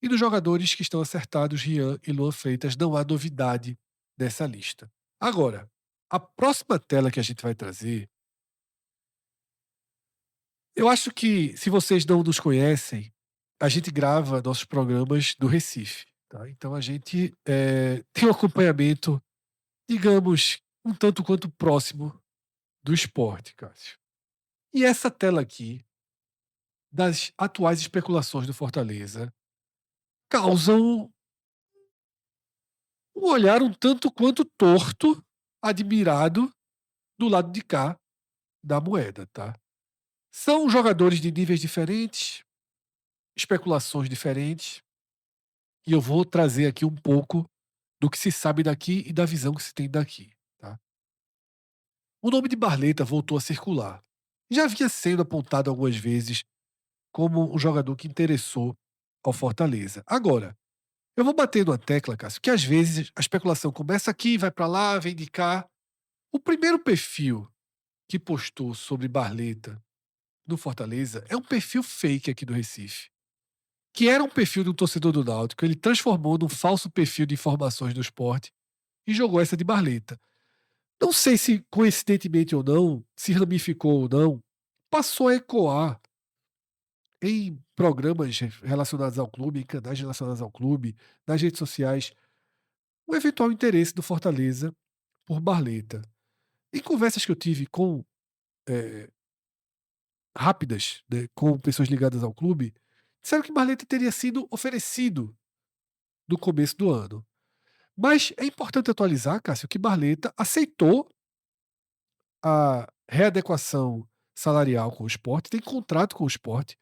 e dos jogadores que estão acertados, Rian e Luan Freitas. Não há novidade nessa lista. Agora, a próxima tela que a gente vai trazer Eu acho que, se vocês não nos conhecem, a gente grava nossos programas do Recife, tá? Então a gente tem um acompanhamento, digamos, um tanto quanto próximo do esporte, Cássio. E essa tela aqui, das atuais especulações do Fortaleza, causam um olhar um tanto quanto torto, admirado, do lado de cá da moeda, tá? São jogadores de níveis diferentes, especulações diferentes, e eu vou trazer aqui um pouco do que se sabe daqui e da visão que se tem daqui, tá? O nome de Barleta voltou a circular. Já vinha sendo apontado algumas vezes como um jogador que interessou ao Fortaleza. Agora, eu vou bater numa tecla, Cássio, que às vezes a especulação começa aqui, vai para lá, vem de cá. O primeiro perfil que postou sobre Barleta no Fortaleza é um perfil fake aqui do Recife, que era um perfil de um torcedor do Náutico. Ele transformou num falso perfil de informações do esporte e jogou essa de Barleta. Não sei se coincidentemente ou não, se ramificou ou não, passou a ecoar em programas relacionados ao clube, em canais relacionados ao clube, nas redes sociais, um eventual interesse do Fortaleza por Barleta. Em conversas que eu tive com rápidas, né, com pessoas ligadas ao clube, disseram que Barleta teria sido oferecido no começo do ano. Mas é importante atualizar, Cássio, que Barleta aceitou a readequação salarial com o esporte, tem contrato com o esporte,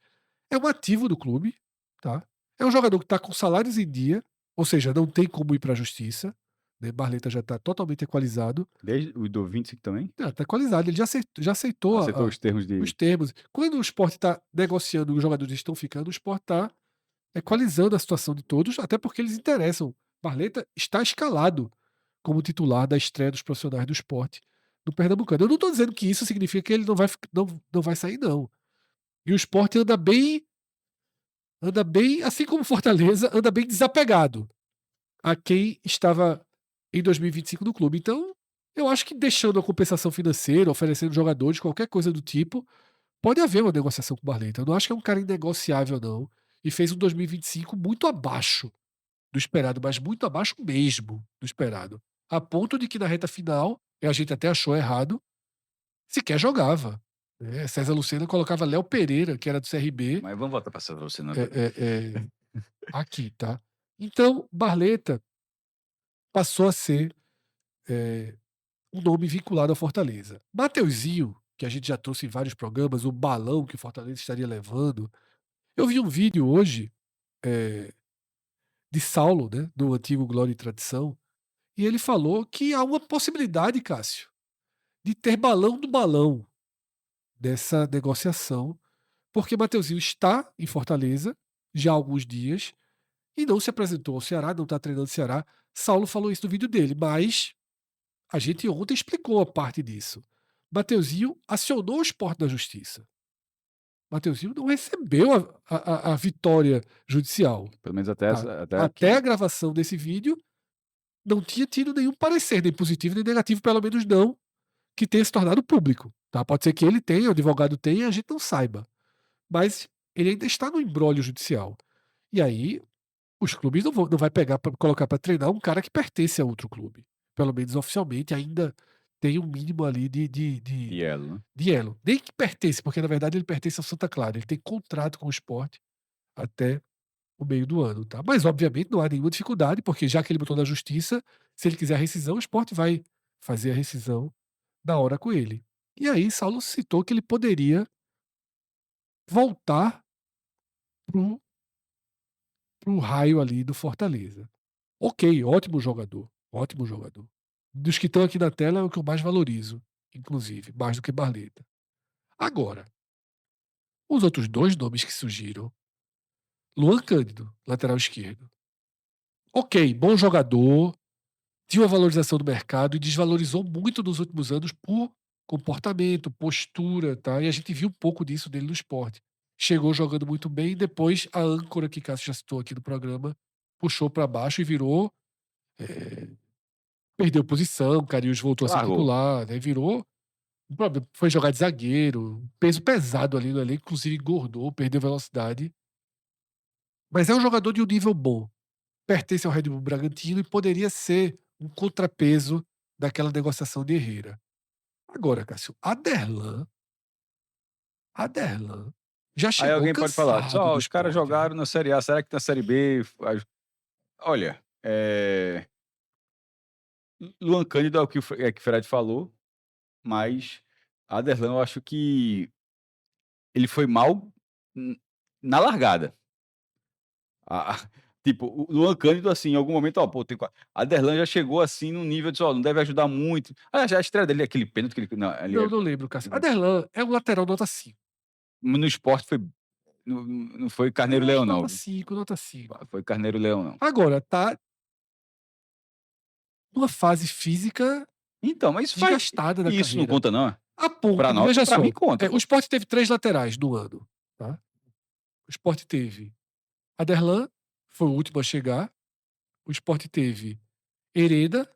é um ativo do clube, tá? É um jogador que está com salários em dia, ou seja, não tem como ir para a justiça. Né? Barleta já está totalmente equalizado. Desde o do 25 também? Está equalizado, ele já aceitou Aceitou os termos os de. termos. Quando o esporte está negociando, os jogadores estão ficando, o esporte está equalizando a situação de todos, até porque eles interessam. Barleta está escalado como titular da estreia dos profissionais do esporte no Pernambucano. Eu não estou dizendo que isso significa que ele não vai sair, não. E o esporte anda bem, assim como Fortaleza, anda bem desapegado a quem estava em 2025 no clube. Então, eu acho que deixando a compensação financeira, oferecendo jogadores, qualquer coisa do tipo, pode haver uma negociação com o Barleta. Eu não acho que é um cara inegociável, não. E fez um 2025 muito abaixo do esperado, mas muito abaixo mesmo do esperado. A ponto de que na reta final, e a gente até achou errado, sequer jogava. Né? César Lucena colocava Léo Pereira, que era do CRB, Mas vamos voltar para essa você, não. aqui, tá? Então, Barleta passou a ser um nome vinculado ao Fortaleza. Mateuzinho, que a gente já trouxe em vários programas, o balão que o Fortaleza estaria levando. Eu vi um vídeo hoje de Saulo, né, do antigo Glória e Tradição, e ele falou que há uma possibilidade, Cássio, de ter balão do balão dessa negociação, porque Mateuzinho está em Fortaleza já há alguns dias e não se apresentou ao Ceará, não está treinando o Ceará. Saulo falou isso no vídeo dele, mas a gente ontem explicou a parte disso. Mateuzinho acionou o esporte na justiça. Mateuzinho não recebeu a vitória judicial. Pelo menos até, Tá? até Até aqui. a gravação desse vídeo, não tinha tido nenhum parecer, nem positivo nem negativo, pelo menos não, que tenha se tornado público. Tá? Pode ser que ele tenha, o advogado tenha, a gente não saiba. Mas ele ainda está no imbróglio judicial. E aí, os clubes não vai pegar para colocar para treinar um cara que pertence a outro clube. Pelo menos oficialmente ainda tem um mínimo ali E ela, né? de elo. Nem que pertence, porque na verdade ele pertence ao Santa Clara. Ele tem contrato com o esporte até o meio do ano, tá? Mas obviamente não há nenhuma dificuldade, porque já que ele botou na justiça, se ele quiser a rescisão, o esporte vai fazer a rescisão na hora com ele. E aí Saulo citou que ele poderia voltar pro raio ali do Fortaleza. Ok, ótimo jogador. Ótimo jogador. Dos que estão aqui na tela é o que eu mais valorizo, inclusive, mais do que Barleta. Agora, os outros dois nomes que surgiram. Luan Cândido, lateral esquerdo. Ok, bom jogador, tinha uma valorização do mercado e desvalorizou muito nos últimos anos por comportamento, postura, tá? E a gente viu um pouco disso dele no esporte. Chegou jogando muito bem e depois a âncora que Cássio já citou aqui no programa puxou para baixo e virou. Perdeu posição, Cariús voltou a ser Largou. titular, né? Virou O problema foi jogar de zagueiro, peso pesado ali no elenco, inclusive engordou, perdeu velocidade. Mas é um jogador de um nível bom. Pertence ao Red Bull Bragantino e poderia ser um contrapeso daquela negociação de Herrera. Agora, Cássio, Aderlan já Aí chegou alguém pode falar, cansado só do os caras Sport, né? jogaram na Série A, será que na Série B... Olha, Luan Cândido é o que o Fred falou, mas Aderlan eu acho que ele foi mal na largada. Tipo, o Luan Cândido, assim, em algum momento, ó, pô, Aderlan já chegou assim num nível de, ó, não deve ajudar muito. Já a estreia dele, aquele pênalti que ele. Não, Não lembro, Cássio. Aderlan é um lateral nota 5. no esporte foi. Não foi Carneiro Eu Leão, acho não. nota 5, nota 5. Foi Carneiro Leão, não. Agora, tá numa fase física Então, mas isso faz. desgastada da Isso não carreira. conta, não? A ponto, Pra nós, veja pra só, mim conta. o Sport teve 3 laterais no ano, tá? O Sport teve Aderlan, foi o último a chegar. O Sport teve Hereda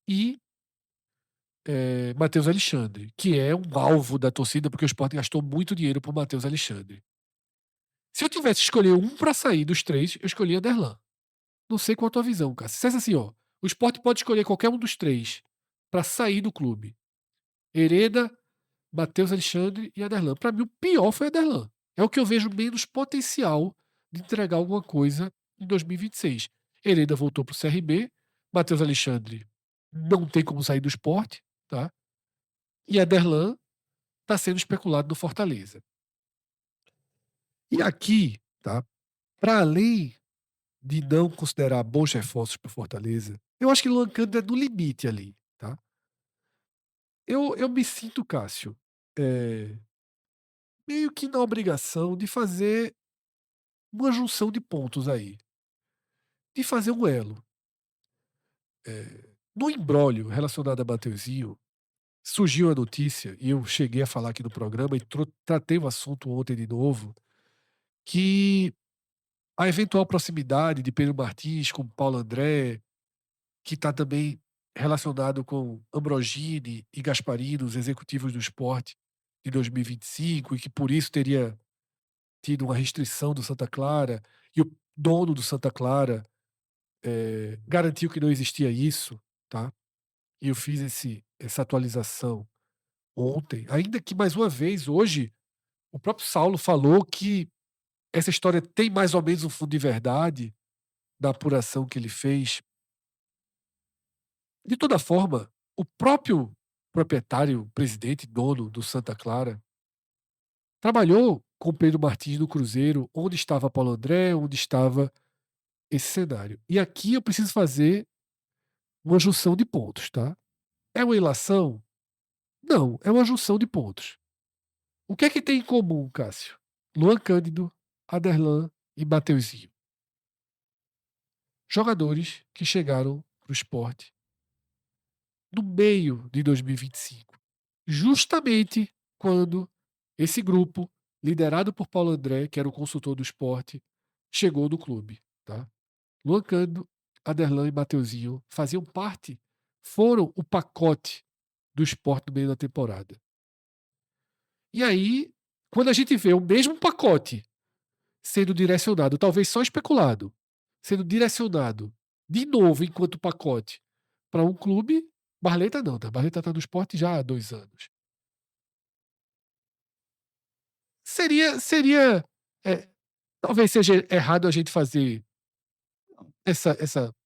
e Matheus Alexandre, que é um alvo da torcida, porque o Sport gastou muito dinheiro por Matheus Alexandre. Se eu tivesse que escolher um pra sair dos 3, eu escolhia Aderlan. Não sei qual a tua visão, cara. Se fosse assim, ó, o Sport pode escolher qualquer um dos 3 pra sair do clube. Hereda, Matheus Alexandre e Aderlan. Pra mim, o pior foi Aderlan. É o que eu vejo menos potencial de entregar alguma coisa em 2026. Hereda voltou pro CRB, Matheus Alexandre não tem como sair do Sport, tá? E Aderlan está sendo especulado no Fortaleza. E aqui, tá? Para além de não considerar bons reforços para Fortaleza, eu acho que Luan Cândido é no limite ali, tá? Eu me sinto, Cássio, meio que na obrigação de fazer uma junção de pontos aí, de fazer um elo. No imbróglio relacionado a Mateuzinho, surgiu a notícia, e eu cheguei a falar aqui no programa e tratei o assunto ontem de novo, que a eventual proximidade de Pedro Martins com Paulo André, que está também relacionado com Ambrogini e Gasparini, os executivos do Sport de 2025, e que por isso teria tido uma restrição do Santa Clara, e o dono do Santa Clara garantiu que não existia isso, tá? E eu fiz essa atualização ontem, ainda que mais uma vez, hoje, o próprio Saulo falou que essa história tem mais ou menos um fundo de verdade da apuração que ele fez. De toda forma, o próprio proprietário, presidente, dono do Santa Clara, trabalhou com Pedro Martins no Cruzeiro, onde estava Paulo André, onde estava esse cenário. E aqui eu preciso fazer uma junção de pontos, tá? É uma ilação? Não, é uma junção de pontos. O que é que tem em comum, Cássio? Luan Cândido, Aderlan e Mateuzinho. Jogadores que chegaram para o esporte no meio de 2025. Justamente quando esse grupo, liderado por Paulo André, que era o consultor do esporte, chegou no clube. Tá? Luan Cândido, Aderlan e Mateuzinho faziam parte, foram o pacote do esporte no meio da temporada. E aí, quando a gente vê o mesmo pacote sendo direcionado, talvez só especulado, sendo direcionado de novo enquanto pacote para um clube, Barleta não, tá? Barleta está no esporte já há 2 anos. Seria talvez seja errado a gente fazer essa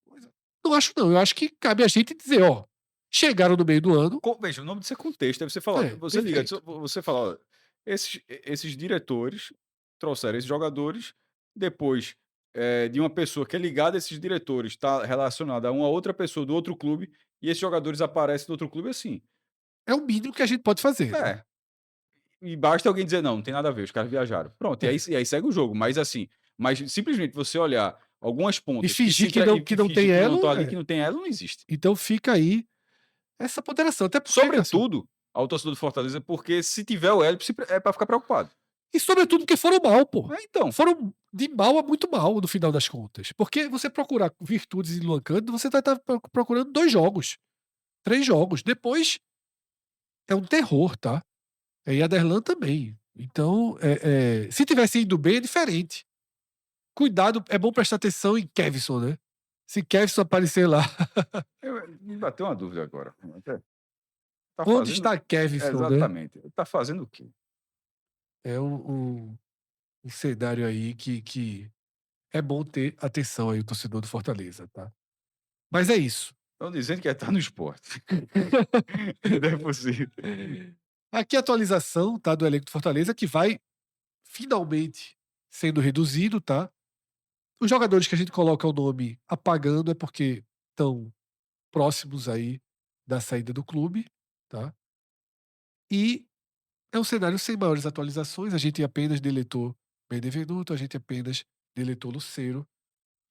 coisa. Não acho não, eu acho que cabe a gente dizer, ó, chegaram no meio do ano. Veja, o nome disso é contexto. Aí você fala, você liga, perfeito. você fala, ó, esses diretores trouxeram esses jogadores, depois de uma pessoa que é ligada a esses diretores, está relacionada a uma outra pessoa do outro clube, e esses jogadores aparecem no outro clube assim. É o mínimo que a gente pode fazer. Né? E basta alguém dizer, não tem nada a ver, os caras viajaram. Pronto, e aí segue o jogo. Mas assim, simplesmente você olhar algumas pontas E fingir que não tem que elo. não estão ali, que não tem elo, não existe. Então fica aí essa ponderação. Até porque, sobretudo, ao torcedor do Fortaleza, porque se tiver o elo, é para ficar preocupado. E sobretudo porque foram mal, pô. Então. Foram de mal a muito mal, no final das contas. Porque você procurar virtudes em Luan Cândido, você vai estar procurando 2 jogos. 3 jogos. Depois, é um terror, tá? E Aderlan também. Então, se tivesse indo bem, é diferente. Cuidado, é bom prestar atenção em Kevson, né? Se Kevson aparecer lá, Me bateu uma dúvida agora. Tá onde fazendo está Kevson, né? exatamente. Tá fazendo o quê? É um cenário aí que é bom ter atenção aí, o torcedor do Fortaleza, tá? Mas é isso. Estão dizendo que tá no esporte. Não é possível. Aqui a atualização, tá, do elenco do Fortaleza, que vai finalmente sendo reduzido, tá? Os jogadores que a gente coloca o nome apagando é porque estão próximos aí da saída do clube, tá? E é um cenário sem maiores atualizações, a gente apenas deletou Benevenuto, a gente apenas deletou Lucero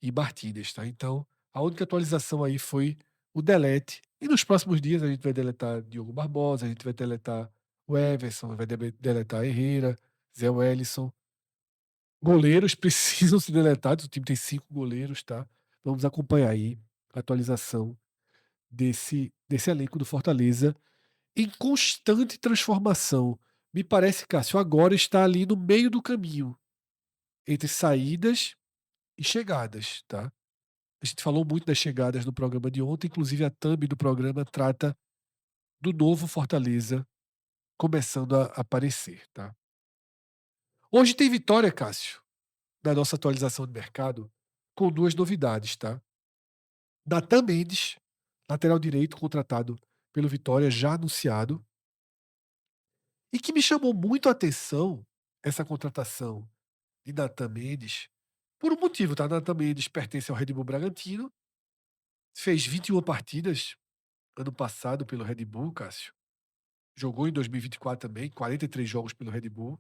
e Martínez, tá? Então, a única atualização aí foi o delete. E nos próximos dias a gente vai deletar Diogo Barbosa, a gente vai deletar o Everson, vai deletar Herrera, Zé Wellison. Goleiros precisam ser deletados, o time tem 5 goleiros, tá? Vamos acompanhar aí a atualização desse elenco do Fortaleza em constante transformação. Me parece, Cássio, agora está ali no meio do caminho entre saídas e chegadas, tá? A gente falou muito das chegadas no programa de ontem, inclusive a thumb do programa trata do novo Fortaleza começando a aparecer, tá? Hoje tem vitória, Cássio, da nossa atualização de mercado, com 2 novidades, tá? Natan Mendes, lateral direito contratado pelo Vitória, já anunciado, e que me chamou muito a atenção essa contratação de Natan Mendes, por um motivo, tá? Natan Mendes pertence ao Red Bull Bragantino, fez 21 partidas ano passado pelo Red Bull, Cássio. Jogou em 2024 também, 43 jogos pelo Red Bull.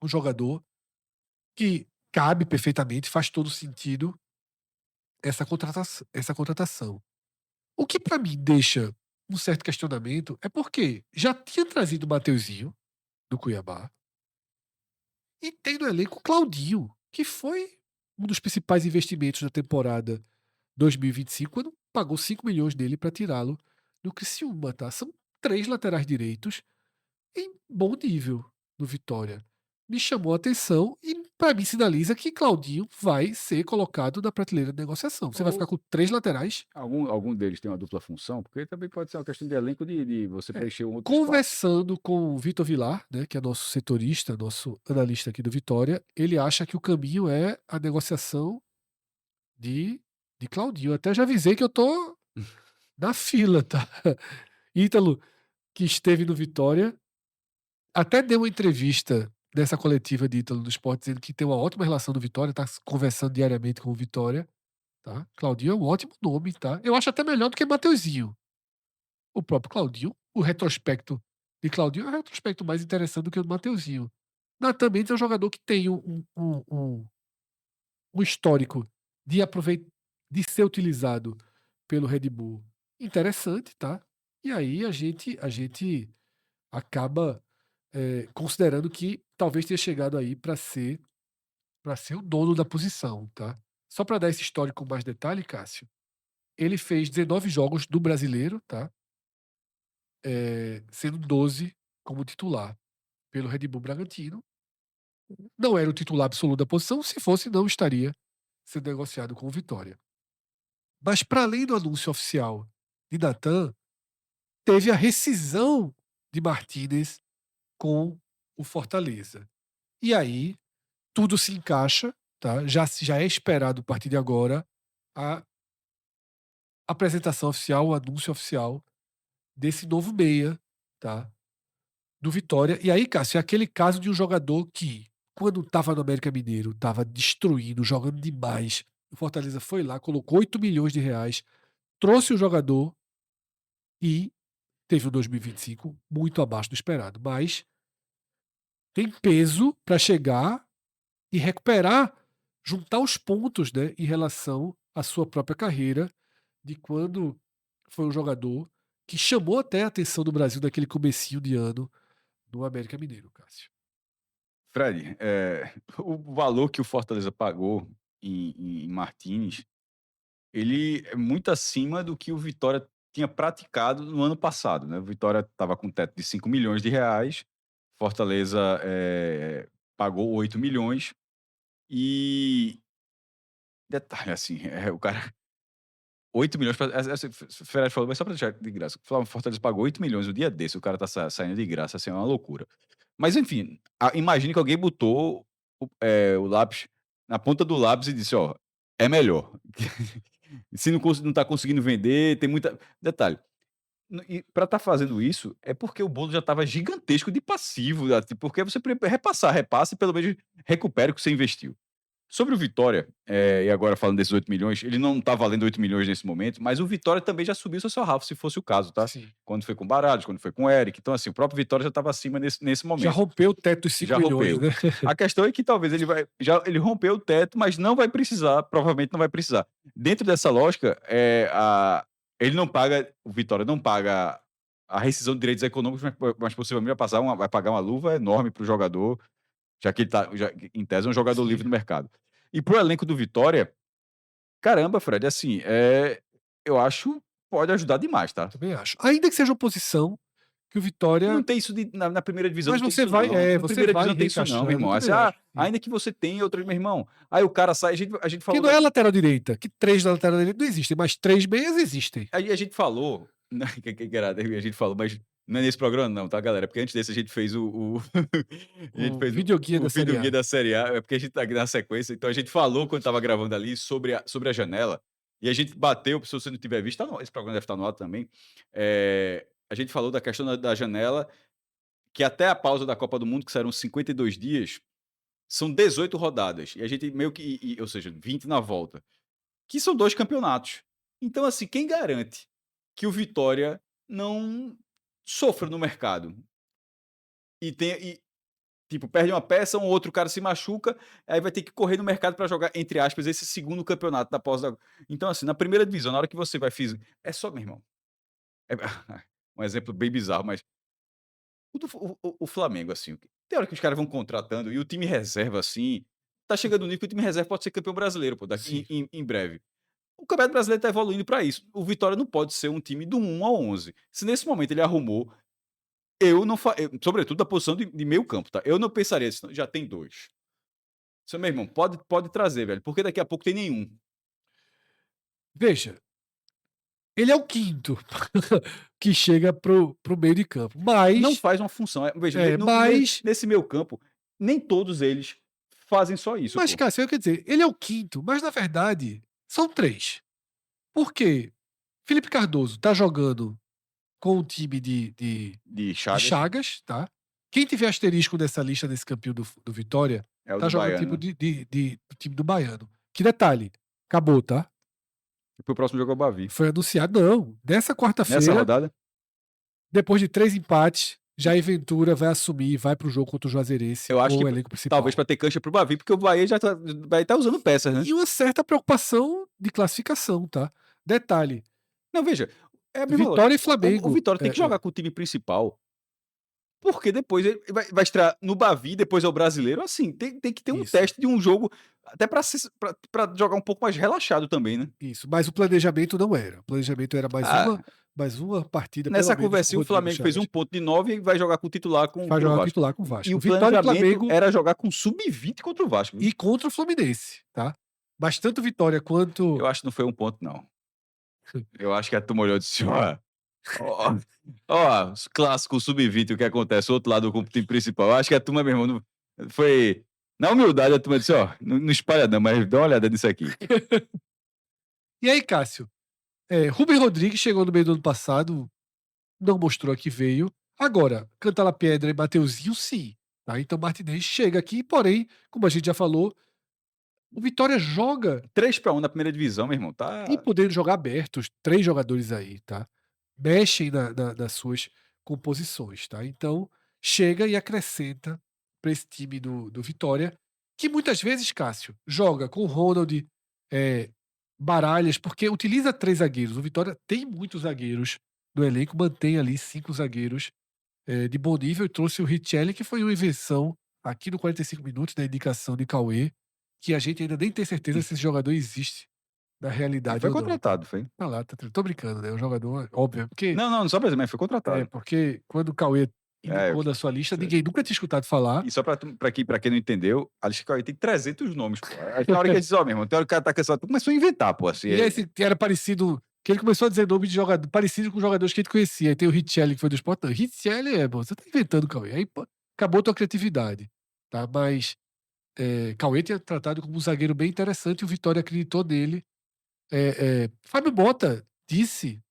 Um jogador que cabe perfeitamente, faz todo sentido essa contratação. O que para mim deixa um certo questionamento é porque já tinha trazido o Mateuzinho, do Cuiabá, e tem no elenco o Claudinho, que foi um dos principais investimentos da temporada 2025, quando pagou 5 milhões dele para tirá-lo do Criciúma, tá? São 3 laterais direitos em bom nível no Vitória. Me chamou a atenção e, para mim, sinaliza que Claudinho vai ser colocado na prateleira de negociação. Você vai ficar com 3 laterais. Algum deles tem uma dupla função? Porque também pode ser uma questão de elenco de você preencher um outro espaço. Conversando com o Vitor Vilar, né, que é nosso setorista, nosso analista aqui do Vitória, ele acha que o caminho é a negociação de Claudinho. Eu até já avisei que eu tô na fila, tá? Ítalo, que esteve no Vitória, até deu uma entrevista dessa coletiva de Ítalo do Sport, dizendo que tem uma ótima relação do Vitória, tá conversando diariamente com o Vitória, tá? Claudinho é um ótimo nome, tá? Eu acho até melhor do que Mateuzinho. O próprio Claudinho, o retrospecto de Claudinho é um retrospecto mais interessante do que o do Mateuzinho. Natan Mendes é um jogador que tem um histórico de ser utilizado pelo Red Bull interessante, tá? E aí a gente acaba considerando que talvez tenha chegado aí para ser o dono da posição, tá? Só para dar esse histórico com mais detalhe, Cássio, ele fez 19 jogos do Brasileiro, tá? Sendo 12 como titular pelo Red Bull Bragantino. Não era o titular absoluto da posição, se fosse, não estaria sendo negociado com o Vitória. Mas, para além do anúncio oficial de Natan, teve a rescisão de Martínez com o Fortaleza. E aí, tudo se encaixa, tá? Já é esperado a partir de agora a apresentação oficial, o anúncio oficial desse novo meia, tá? Do Vitória. E aí, Cássio, é aquele caso de um jogador que, quando estava no América Mineiro, estava destruindo, jogando demais. O Fortaleza foi lá, colocou 8 milhões de reais, trouxe o jogador e teve um 2025 muito abaixo do esperado. Mas tem peso para chegar e recuperar, juntar os pontos, né, em relação à sua própria carreira, de quando foi um jogador que chamou até a atenção do Brasil naquele comecinho de ano no América Mineiro, Cássio. Fred, o valor que o Fortaleza pagou em Martínez, ele é muito acima do que o Vitória tinha praticado no ano passado, né? O Vitória estava com um teto de 5 milhões de reais, Fortaleza pagou 8 milhões e detalhe assim, o cara 8 milhões pra, assim, Ferraz falou, mas só para deixar de graça, Fortaleza pagou 8 milhões o dia desse, o cara tá saindo de graça, assim, é uma loucura. Mas enfim, imagine que alguém botou o lápis na ponta do lápis e disse, ó, é melhor. Se não tá conseguindo vender, tem muita... Detalhe, e para estar fazendo isso, é porque o bolo já estava gigantesco de passivo, porque você repassa e pelo menos recupera o que você investiu. Sobre o Vitória, e agora falando desses 8 milhões, ele não tá valendo 8 milhões nesse momento, mas o Vitória também já subiu seu sarrafo, se fosse o caso, tá? Sim. Quando foi com o Baralhos, quando foi com o Eric. Então, assim, o próprio Vitória já estava acima nesse momento. Já rompeu o teto dos 5 Já milhões, rompeu. né? A questão é que talvez ele rompeu o teto, mas não vai precisar, provavelmente não vai precisar. Dentro dessa lógica, ele não paga, o Vitória não paga a rescisão de direitos econômicos, mas possivelmente vai pagar uma luva enorme para o jogador, já que ele tá, em tese, é um jogador Sim. livre no mercado. E pro elenco do Vitória, caramba, Fred, assim, eu acho pode ajudar demais, tá? Também acho. Ainda que seja oposição, que o Vitória... Não tem isso na primeira divisão, Mas não tem você isso vai, não. é, Na você primeira vai divisão não tem isso não, meu irmão. encaixando, Assim, eu também acho. ainda que você tenha outros, meu irmão, aí o cara sai, a gente Porque falou... não é a lateral direita, que 3 na lateral direita não existem, mas 3 meias existem. Aí a gente falou, né, a gente falou, mas não é nesse programa não, tá, galera? Porque antes desse a gente fez a gente O fez videoguia da Série A. videoguia da Série A, é porque a gente tá aqui na sequência, então a gente falou quando tava gravando ali sobre a janela, e a gente bateu, se você não tiver visto, esse programa deve estar no ar também, a gente falou da questão da janela, que até a pausa da Copa do Mundo, que serão 52 dias, são 18 rodadas, e a gente meio que, ou seja, 20 na volta, que são 2 campeonatos. Então, assim, quem garante que o Vitória não sofra no mercado? Tipo, perde uma peça, um outro cara se machuca, aí vai ter que correr no mercado para jogar, entre aspas, esse segundo campeonato da pós da... Então, assim, na primeira divisão, na hora que você vai fazer... É só, meu irmão. É... um exemplo bem bizarro, mas o Flamengo, assim, tem hora que os caras vão contratando e o time reserva, assim, tá chegando no nível que o time reserva pode ser campeão brasileiro, pô, daqui em breve. O Campeonato Brasileiro está evoluindo para isso. O Vitória não pode ser um time do 1 ao 11. Se nesse momento ele arrumou, sobretudo da posição de meio campo, tá? Eu não pensaria, já tem 2. Seu meu irmão, pode trazer, velho, porque daqui a pouco tem nenhum. Veja, ele é o quinto que chega pro meio de campo, mas... Não faz uma função. Veja, nesse meio campo, nem todos eles fazem só isso. Mas, pô. Cássio, eu quero dizer, ele é o quinto, mas na verdade são 3. Por quê? Felipe Cardoso tá jogando com o time de Chagas, tá? Quem tiver asterisco nessa lista desse campeão do Vitória, tá jogando tipo do time do Baiano. Que detalhe, acabou, tá? E pro próximo jogo é o Bavi. Foi anunciado, não. Nessa quarta-feira, Nessa rodada? depois de 3 empates, Jair Ventura vai assumir e vai pro jogo contra o Juazeirense Eu acho com o que elenco principal. talvez para ter cancha pro Bavi, porque o Bahia já vai estar usando peças, né? E uma certa preocupação de classificação, tá? Detalhe. Não, veja, Vitória e Flamengo. O Vitória tem que jogar com o time principal. Porque depois ele vai estrear no Bavi, depois é o brasileiro. Assim, tem que ter um teste de um jogo, até para jogar um pouco mais relaxado também, né? Isso, mas o planejamento não era. O planejamento era mais uma partida. Nessa conversinha, o Flamengo fez 1 ponto de 9 e vai jogar com o titular com vai o jogar Vasco. titular com o Vasco. E o Vitória planejamento e Flamengo era jogar com sub-20 contra o Vasco. E contra o Fluminense, tá? Mas tanto Vitória quanto... Eu acho que não foi 1 ponto, não. Eu acho que a turma olhou e disse, ó, clássico sub-20, o que acontece, o outro lado do time principal. Eu acho que a turma, meu irmão, foi... Na humildade, a turma disse, não espalha não, mas dá uma olhada nisso aqui. E aí, Cássio? Rubem Rodrigues chegou no meio do ano passado, não mostrou a que veio. Agora, Cantala Pedra e Mateuzinho, sim. Tá? Então, Martinez chega aqui, porém, como a gente já falou, o Vitória joga... 3-1 na primeira divisão, meu irmão. Tá... E podendo jogar abertos, 3 jogadores aí, tá? Mexem nas suas composições, tá? Então, chega e acrescenta para esse time do Vitória, que muitas vezes, Cássio, joga com Ronald, Baralhas, porque utiliza 3 zagueiros. O Vitória tem muitos zagueiros no elenco, mantém ali 5 zagueiros de bom nível, e trouxe o Richelli, que foi uma invenção aqui no 45 minutos, da indicação de Cauê, que a gente ainda nem tem certeza se esse jogador existe da Ele realidade foi ou não, tá? contratado, foi? Tá lá, tô brincando, né? O jogador, óbvio, porque Não, só pra dizer, mas foi contratado. quando o Cauê É, indicou na sua lista, isso. ninguém nunca tinha escutado falar. E só pra quem não entendeu, a lista Cauê tem 300 nomes, pô. Aí tem hora que a gente diz, ó, meu irmão, tem hora que o cara tá cansado. Tu começou a inventar, pô, assim. E esse que era parecido, que ele começou a dizer nome de jogador parecido com jogadores que a gente conhecia. Aí tem o Richelli, que foi do Sport. Não, Richelli pô, você tá inventando, Cauê. Aí, pô, acabou a tua criatividade, tá? Mas Cauê tinha tratado como um zagueiro bem interessante e o Vitória acreditou nele. Fábio Mota disse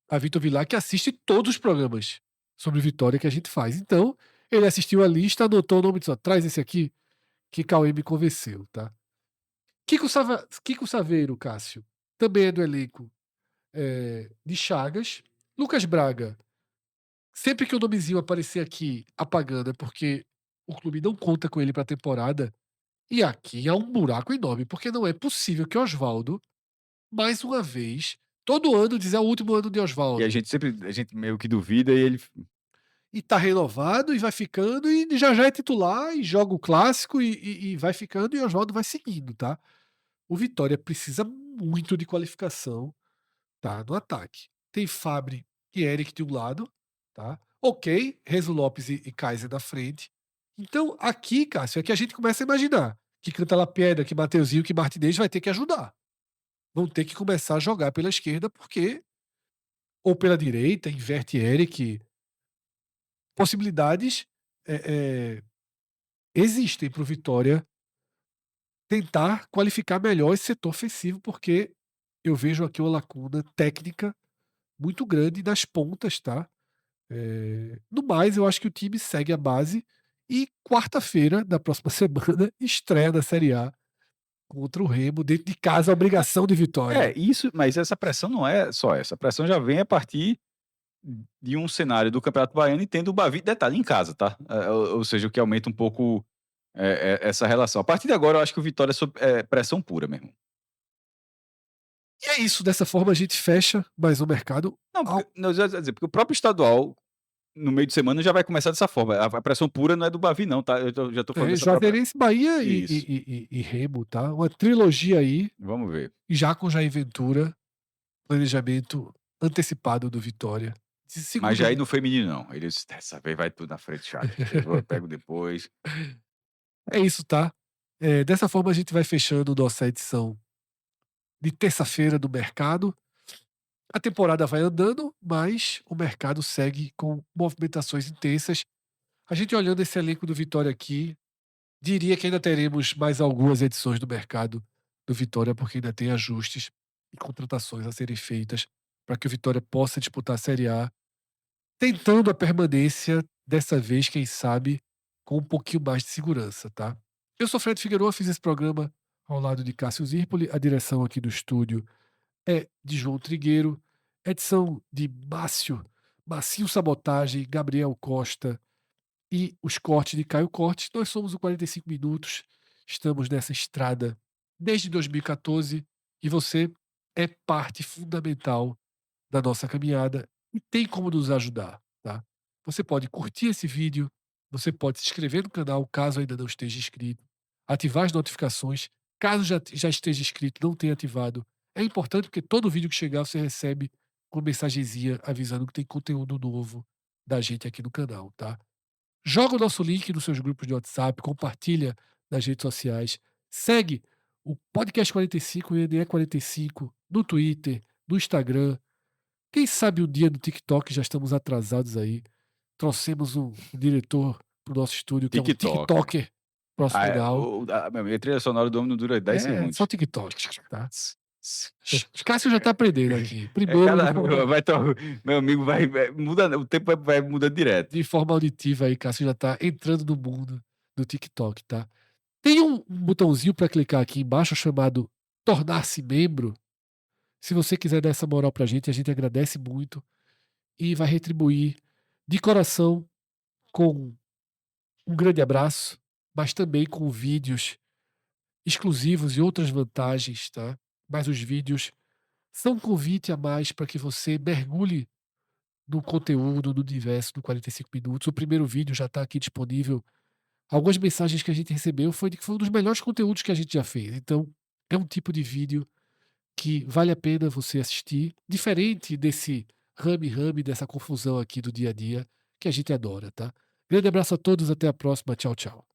a Vitor Vilar que assiste todos os programas sobre Vitória que a gente faz. Então, ele assistiu a lista, anotou o nome e disse: ó, traz esse aqui, que Cauê me convenceu, tá? Kiko Saveiro, Cássio, também é do elenco de Chagas. Lucas Braga, sempre que o nomezinho aparecer aqui apagando, é porque o clube não conta com ele pra temporada. E aqui há um buraco enorme, porque não é possível que Oswaldo, mais uma vez, todo ano diz é o último ano de E a Oswaldo. gente meio que duvida e ele. E tá renovado e vai ficando, e já é titular, e joga o clássico, e vai ficando, e Oswaldo vai seguindo, tá? O Vitória precisa muito de qualificação, tá? No ataque. Tem Fabri e Eric de um lado, tá? Ok, Renzo Lopes e Kaiser na frente. Então, aqui, Cássio, é que a gente começa a imaginar que Canta La Pedra, que Mateuzinho, que Martinez vai ter que ajudar. Vão ter que começar a jogar pela esquerda, porque ou pela direita, inverte Eric. Possibilidades existem para o Vitória tentar qualificar melhor esse setor ofensivo, porque eu vejo aqui uma lacuna técnica muito grande nas pontas, tá? No mais, eu acho que o time segue a base e quarta-feira, da próxima semana, estreia na Série A contra o Remo, dentro de casa, obrigação de vitória. Isso, mas essa pressão não é só essa. A pressão já vem a partir de um cenário do Campeonato Baiano e tendo o Bavi, detalhe, em casa, tá? Ou seja, o que aumenta um pouco essa relação. A partir de agora, eu acho que o Vitória é pressão pura mesmo. E é isso, dessa forma a gente fecha mais um mercado. Não, eu ia dizer, porque o próprio estadual, no meio de semana, já vai começar dessa forma. A pressão pura não é do Bavi, não, tá? Já tô falando dessa própria. Juazeirense, Bahia Isso. e Remo, tá? Uma trilogia aí, Vamos ver. e já com Jair Ventura, planejamento antecipado do Vitória. Mas já aí não foi menino, não. Ele disse, dessa vez vai tudo na frente, chato. Eu pego depois. É isso, tá? Dessa forma a gente vai fechando nossa edição de terça-feira do mercado. A temporada vai andando, mas o mercado segue com movimentações intensas. A gente olhando esse elenco do Vitória aqui, diria que ainda teremos mais algumas edições do mercado do Vitória, porque ainda tem ajustes e contratações a serem feitas para que o Vitória possa disputar a Série A, tentando a permanência, dessa vez, quem sabe, com um pouquinho mais de segurança, tá? Eu sou Fred Figueroa, fiz esse programa ao lado de Cássio Zirpoli, a direção aqui do estúdio é de João Trigueiro, edição de Macinho Sabotagem, Gabriel Costa e os cortes de Caio Cortes. Nós somos o 45 Minutos, estamos nessa estrada desde 2014 e você é parte fundamental da nossa caminhada e tem como nos ajudar, tá? Você pode curtir esse vídeo, você pode se inscrever no canal caso ainda não esteja inscrito, ativar as notificações caso já esteja inscrito, não tenha ativado. É importante porque todo vídeo que chegar você recebe uma mensagenzinha avisando que tem conteúdo novo da gente aqui no canal, tá? Joga o nosso link nos seus grupos de WhatsApp, compartilha nas redes sociais, segue o Podcast 45 e o EDE 45 no Twitter, no Instagram. Quem sabe um dia no TikTok, já estamos atrasados aí. Trouxemos um diretor pro nosso estúdio que é um TikToker profissional. A trilha sonora do homem não dura 10 segundos. Só TikTok, tá? Cássio já tá aprendendo aqui. Primeiro, meu amigo muda, o tempo vai mudando direto. de forma auditiva aí, Cássio já tá entrando no mundo do TikTok, tá? Tem um botãozinho para clicar aqui embaixo chamado Tornar-se Membro. Se você quiser dar essa moral pra gente, a gente agradece muito e vai retribuir de coração com um grande abraço, mas também com vídeos exclusivos e outras vantagens, tá? Mas os vídeos são um convite a mais para que você mergulhe no conteúdo, no universo do 45 Minutos. O primeiro vídeo já está aqui disponível. Algumas mensagens que a gente recebeu foi de que foi um dos melhores conteúdos que a gente já fez. Então, é um tipo de vídeo que vale a pena você assistir, diferente desse rame-rame, dessa confusão aqui do dia a dia que a gente adora, tá? Grande abraço a todos, até a próxima. Tchau, tchau.